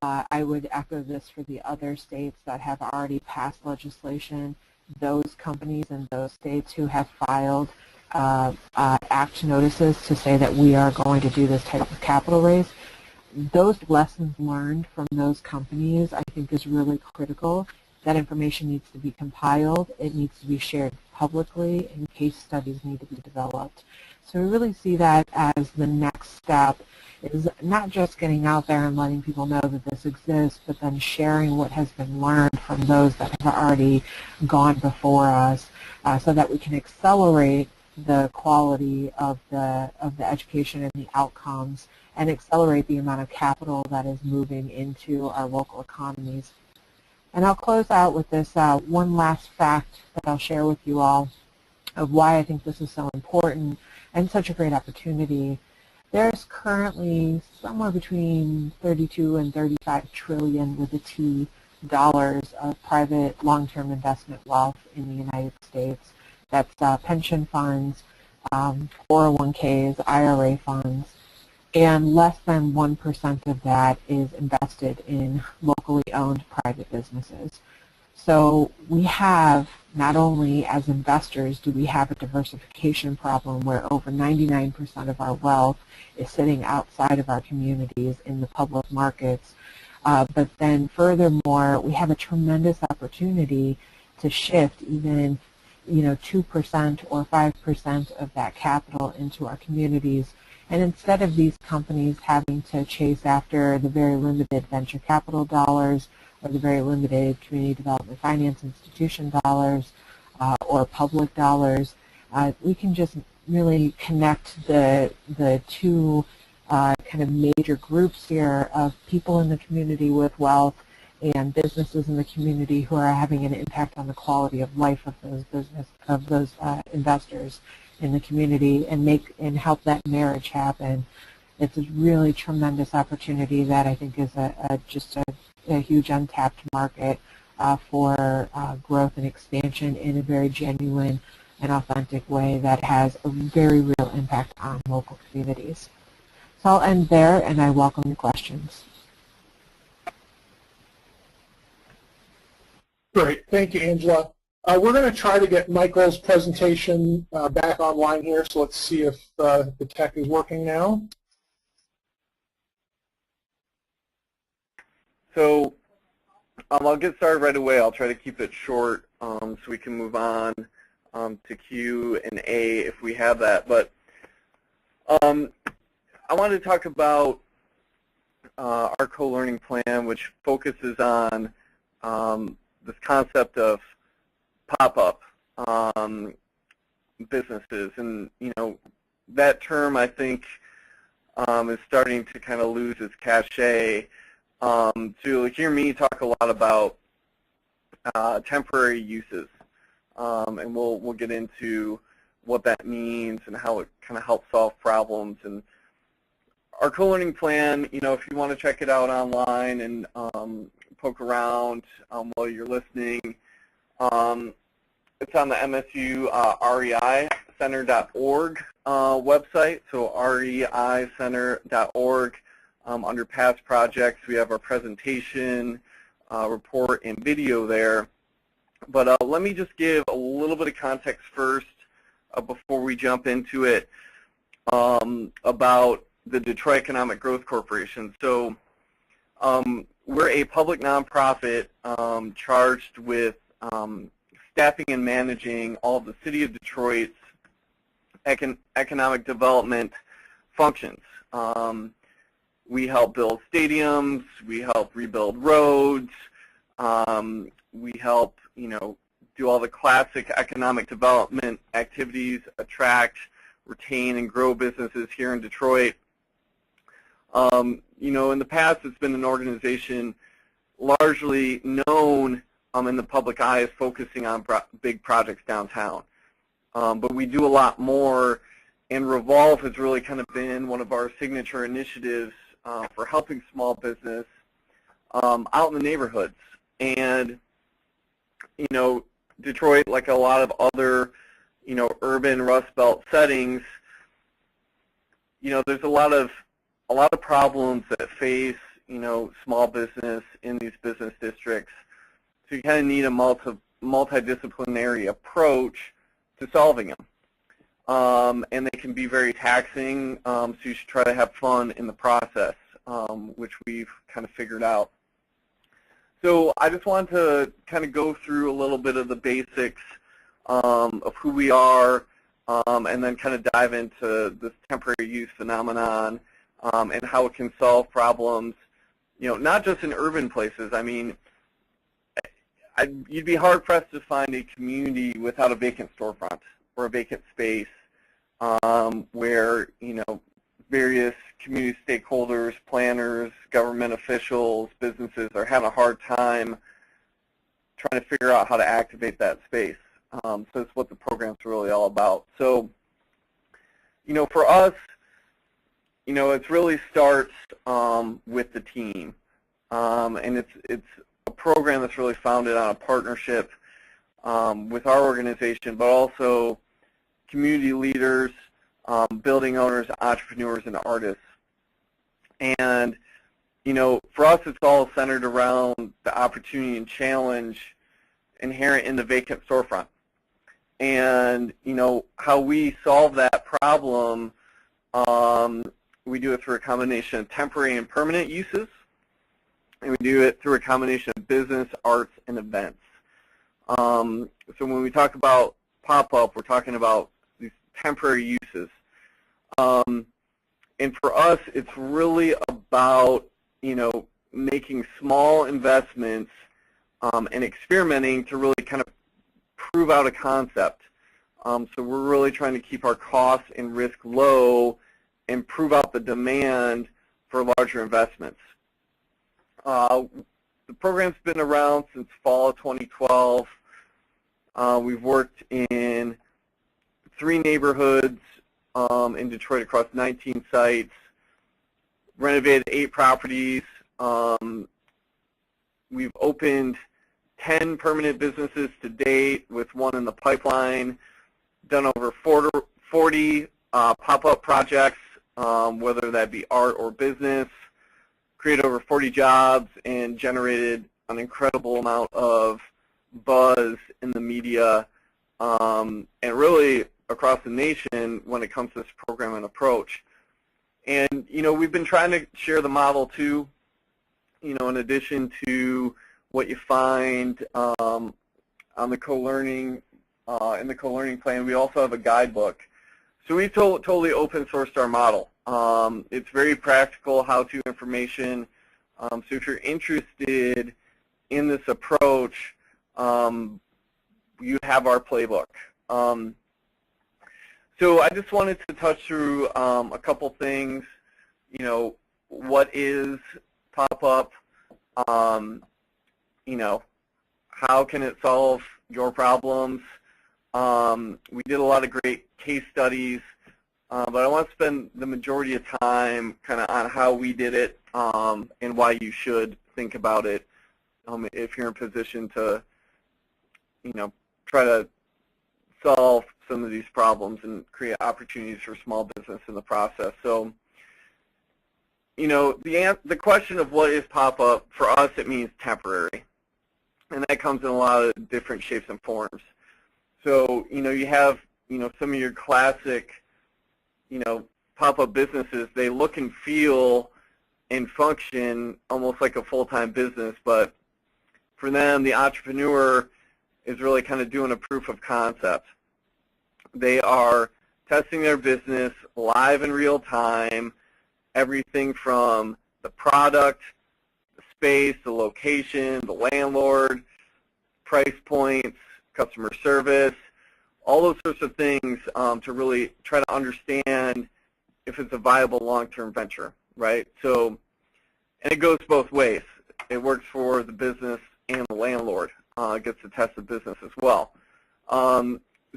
I would echo this for the other states that have already passed legislation. Those companies in those states who have filed act notices to say that we are going to do this type of capital raise, those lessons learned from those companies I think is really critical. That information needs to be compiled. It needs to be shared publicly, and case studies need to be developed. So we really see that as the next step, is not just getting out there and letting people know that this exists, but then sharing what has been learned from those that have already gone before us, so that we can accelerate the quality of the education and the outcomes, and accelerate the amount of capital that is moving into our local economies. And I'll close out with this one last fact that I'll share with you all of why I think this is so important and such a great opportunity. There's currently somewhere between 32 and 35 trillion with a T dollars of private long-term investment wealth in the United States. That's pension funds, 401ks, IRA funds, and less than 1% of that is invested in locally owned private businesses. So we have, not only as investors do we have a diversification problem where over 99% of our wealth is sitting outside of our communities in the public markets, but then furthermore, we have a tremendous opportunity to shift even 2% or 5% of that capital into our communities. And instead of these companies having to chase after the very limited venture capital dollars or the very limited community development finance institution dollars or public dollars, we can just really connect the two kind of major groups here of people in the community with wealth and businesses in the community who are having an impact on the quality of life of those investors in the community, and help that marriage happen. It's a really tremendous opportunity that I think is just a huge untapped market for growth and expansion in a very genuine and authentic way that has a very real impact on local communities. So I'll end there, and I welcome your questions. Great. Thank you, Angela. We're going to try to get Michael's presentation back online here, so let's see if the tech is working now. So I'll get started right away. I'll try to keep it short so we can move on to Q&A if we have that. But I wanted to talk about our CoLearning Plan, which focuses on this concept of pop-up businesses, and that term I think is starting to kind of lose its cachet. To hear me talk a lot about temporary uses, and we'll get into what that means and how it kind of helps solve problems. And our CoLearning Plan, if you want to check it out online and poke around while you're listening, it's on the MSU reicenter.org website, so reicenter.org. Under past projects, we have our presentation, report, and video there. But let me just give a little bit of context first before we jump into it about the Detroit Economic Growth Corporation. So we're a public nonprofit charged with staffing and managing all of the City of Detroit's economic development functions. We help build stadiums, we help rebuild roads, we help, do all the classic economic development activities, attract, retain, and grow businesses here in Detroit. In the past, it's been an organization largely known in the public eye as focusing on big projects downtown. But we do a lot more, and Revolve has really kind of been one of our signature initiatives for helping small business out in the neighborhoods. And, Detroit, like a lot of other, urban Rust Belt settings, there's a lot of problems that face, small business in these business districts. So you kind of need a multidisciplinary approach to solving them. And they can be very taxing, so you should try to have fun in the process, which we've kind of figured out. So I just wanted to kind of go through a little bit of the basics of who we are, and then kind of dive into this temporary use phenomenon and how it can solve problems, not just in urban places. I mean, you'd be hard-pressed to find a community without a vacant storefront or a vacant space where, various community stakeholders, planners, government officials, businesses are having a hard time trying to figure out how to activate that space. So it's what the program's really all about. So, for us, it really starts with the team. And it's a program that's really founded on a partnership with our organization, but also community leaders, building owners, entrepreneurs, and artists. And, for us, it's all centered around the opportunity and challenge inherent in the vacant storefront. And, how we solve that problem, we do it through a combination of temporary and permanent uses, and we do it through a combination of business, arts, and events. So when we talk about pop-up, we're talking about these temporary uses. And for us, it's really about, making small investments and experimenting to really kind of prove out a concept. So we're really trying to keep our costs and risk low and prove out the demand for larger investments. The program's been around since fall of 2012. We've worked in 3 neighborhoods in Detroit across 19 sites, renovated 8 properties. We've opened 10 permanent businesses to date, with 1 in the pipeline, done over 40 pop-up projects, whether that be art or business, created over 40 jobs, and generated an incredible amount of buzz in the media, and really across the nation when it comes to this program and approach. And, we've been trying to share the model too, in addition to what you find on the CoLearning, in the CoLearning Plan, we also have a guidebook. So we've totally open sourced our model. It's very practical, how-to information. So if you're interested in this approach, you have our playbook. So I just wanted to touch through a couple things. What is pop-up? How can it solve your problems? We did a lot of great case studies, but I want to spend the majority of time kind of on how we did it and why you should think about it if you're in a position to, try to solve some of these problems and create opportunities for small business in the process. So, the question of what is pop-up, for us it means temporary. And that comes in a lot of different shapes and forms. So, you have, some of your classic, pop-up businesses. They look and feel and function almost like a full-time business, but for them, the entrepreneur is really kind of doing a proof of concept. They are testing their business live in real time, everything from the product, the space, the location, the landlord, price points, customer service, all those sorts of things to really try to understand if it's a viable long-term venture, right? So, and it goes both ways. It works for the business and the landlord. It gets to test the business as well.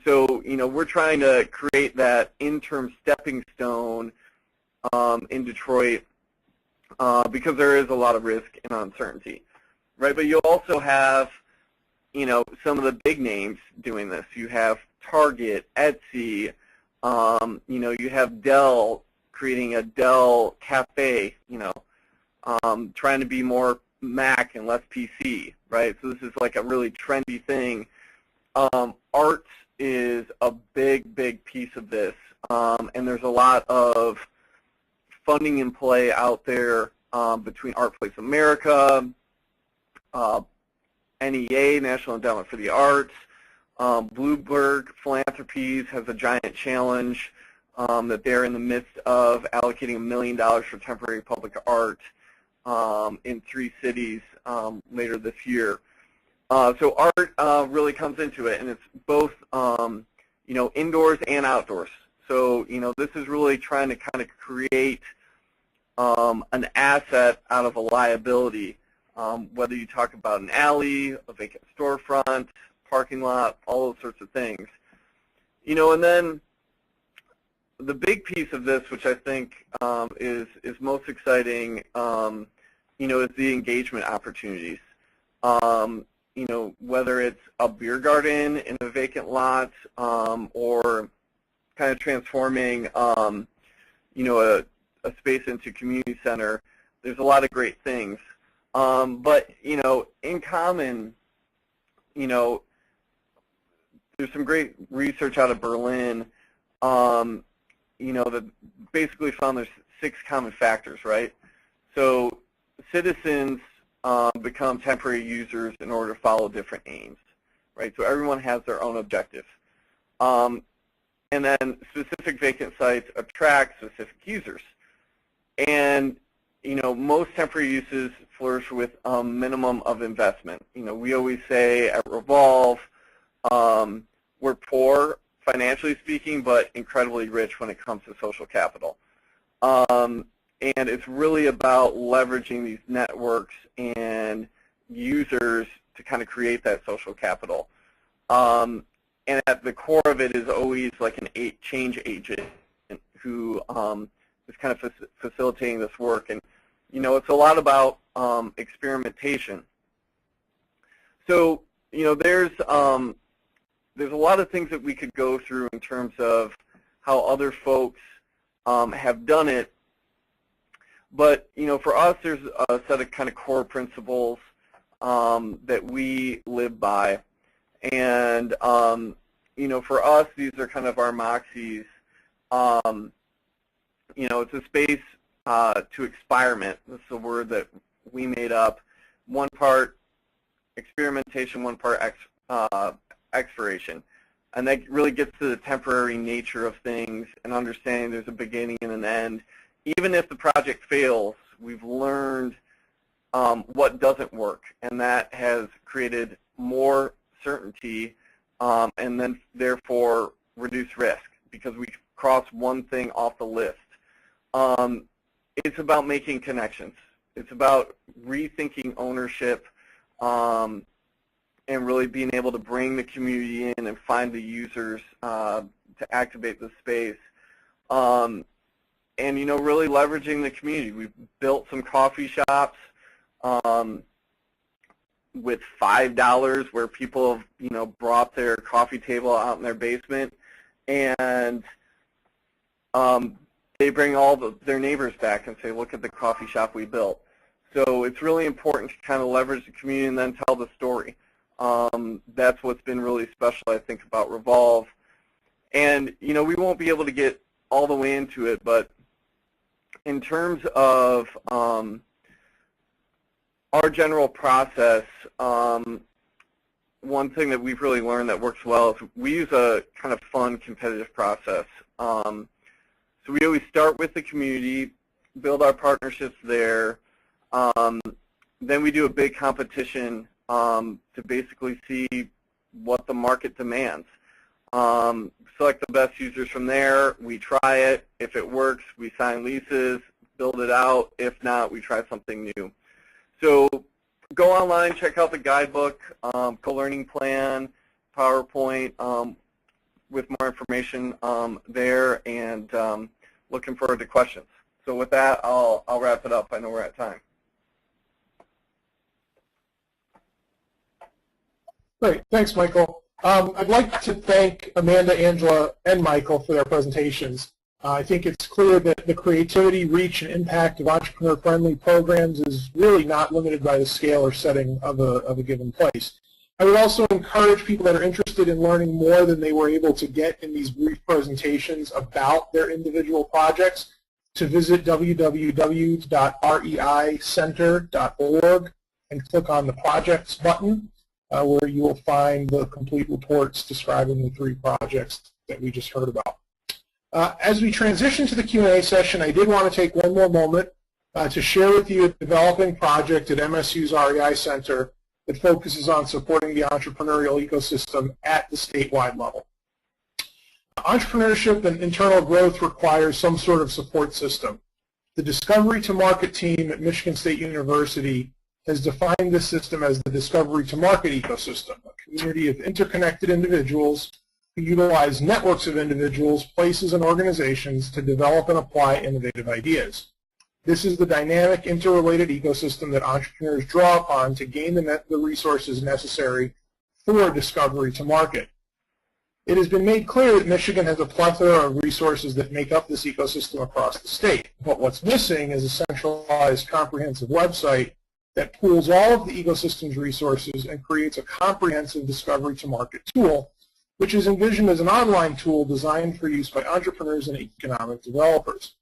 So, we're trying to create that interim stepping stone in Detroit because there is a lot of risk and uncertainty, right? But you also have, some of the big names doing this. You have Target, Etsy, you have Dell creating a Dell cafe, trying to be more Mac and less PC, right? So this is like a really trendy thing. Art is a big piece of this, and there's a lot of funding in play out there between Art Place America, NEA, National Endowment for the Arts, Bloomberg Philanthropies has a giant challenge that they're in the midst of allocating $1 million for temporary public art in 3 cities later this year. So art really comes into it, and it's both indoors and outdoors. So this is really trying to kind of create an asset out of a liability, whether you talk about an alley, a vacant storefront, parking lot, all those sorts of things. And then the big piece of this, which I think is most exciting, is the engagement opportunities. Whether it's a beer garden in a vacant lot, or kind of transforming, a space into community center. There's a lot of great things. But, in common, there's some great research out of Berlin, that basically found there's 6 common factors, right? So citizens become temporary users in order to follow different aims, right? So everyone has their own objective. And then specific vacant sites attract specific users. And, most temporary uses flourish with a minimum of investment. We always say at Revolve, we're poor, financially speaking, but incredibly rich when it comes to social capital. And it's really about leveraging these networks and users to kind of create that social capital. And at the core of it is always like a change agent who is kind of facilitating this work. And, it's a lot about experimentation. So, there's a lot of things that we could go through in terms of how other folks have done it. But, for us, there's a set of kind of core principles that we live by. And, for us, these are kind of our moxies. It's a space to experiment. This is a word that we made up. One part experimentation, one part exploration. And that really gets to the temporary nature of things and understanding there's a beginning and an end. Even if the project fails, we've learned what doesn't work, and that has created more certainty and then therefore reduce risk because we cross one thing off the list. It's about making connections. It's about rethinking ownership and really being able to bring the community in and find the users to activate the space. And, really leveraging the community. We've built some coffee shops with $5 where people have, brought their coffee table out in their basement, and they bring all their neighbors back and say, look at the coffee shop we built. So it's really important to kind of leverage the community and then tell the story. That's what's been really special, I think, about Revolve. And, we won't be able to get all the way into it, but in terms of our general process, one thing that we've really learned that works well is we use a kind of fun, competitive process. So we always start with the community, build our partnerships there. Then we do a big competition to basically see what the market demands. Select the best users from there. We try it. If it works, we sign leases, build it out. If not, we try something new. So go online, check out the guidebook, CoLearning Plan, PowerPoint, with more information there, and looking forward to questions. So with that, I'll wrap it up. I know we're at time. Great. Thanks, Michael. I'd like to thank Amanda, Angela, and Michael for their presentations. I think it's clear that the creativity, reach, and impact of entrepreneur-friendly programs is really not limited by the scale or setting of a given place. I would also encourage people that are interested in learning more than they were able to get in these brief presentations about their individual projects to visit www.reicenter.org and click on the Projects button. where you will find the complete reports describing the 3 projects that we just heard about. As we transition to the Q&A session, I did want to take one more moment to share with you a developing project at MSU's REI Center that focuses on supporting the entrepreneurial ecosystem at the statewide level. Entrepreneurship and internal growth requires some sort of support system. The Discovery to Market team at Michigan State University has defined this system as the Discovery to Market ecosystem, a community of interconnected individuals who utilize networks of individuals, places, and organizations to develop and apply innovative ideas. This is the dynamic, interrelated ecosystem that entrepreneurs draw upon to gain the resources necessary for discovery to market. It has been made clear that Michigan has a plethora of resources that make up this ecosystem across the state, but what's missing is a centralized, comprehensive website that pools all of the ecosystem's resources and creates a comprehensive discovery to market tool, which is envisioned as an online tool designed for use by entrepreneurs and economic developers.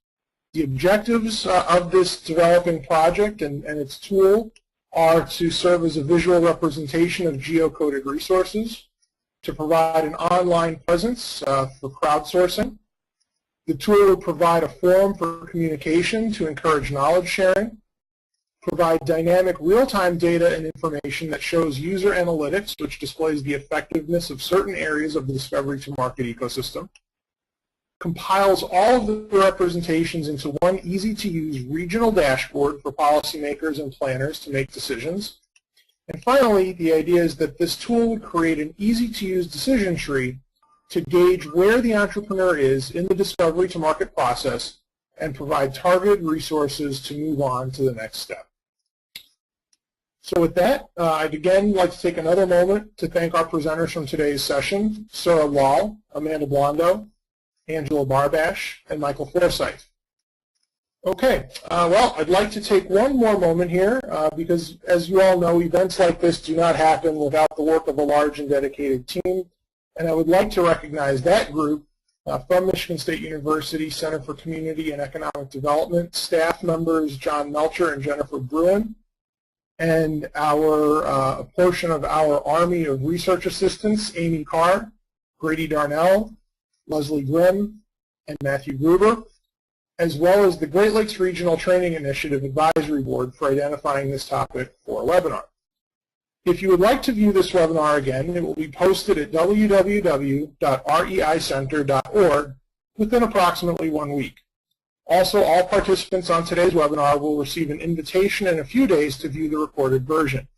The objectives of this developing project and its tool are to serve as a visual representation of geocoded resources, to provide an online presence for crowdsourcing. The tool will provide a forum for communication to encourage knowledge sharing, provide dynamic real-time data and information that shows user analytics, which displays the effectiveness of certain areas of the discovery to market ecosystem, compiles all of the representations into one easy-to-use regional dashboard for policymakers and planners to make decisions. And finally, the idea is that this tool would create an easy-to-use decision tree to gauge where the entrepreneur is in the discovery to market process and provide targeted resources to move on to the next step. So with that, I'd again like to take another moment to thank our presenters from today's session, Sarah Lal, Amanda Blondo, Angela Barbash, and Michael Forsyth. Okay, well, I'd like to take one more moment here because, as you all know, events like this do not happen without the work of a large and dedicated team, and I would like to recognize that group from Michigan State University Center for Community and Economic Development, staff members John Melcher and Jennifer Bruin, and a portion of our Army of Research Assistants, Amy Carr, Grady Darnell, Leslie Grimm, and Matthew Gruber, as well as the Great Lakes Regional Training Initiative Advisory Board for identifying this topic for a webinar. If you would like to view this webinar again, it will be posted at www.reicenter.org within approximately 1 week. Also, all participants on today's webinar will receive an invitation in a few days to view the recorded version.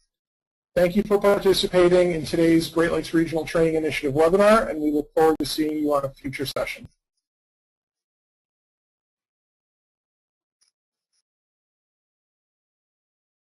Thank you for participating in today's Great Lakes Regional Training Initiative webinar, and we look forward to seeing you on a future session.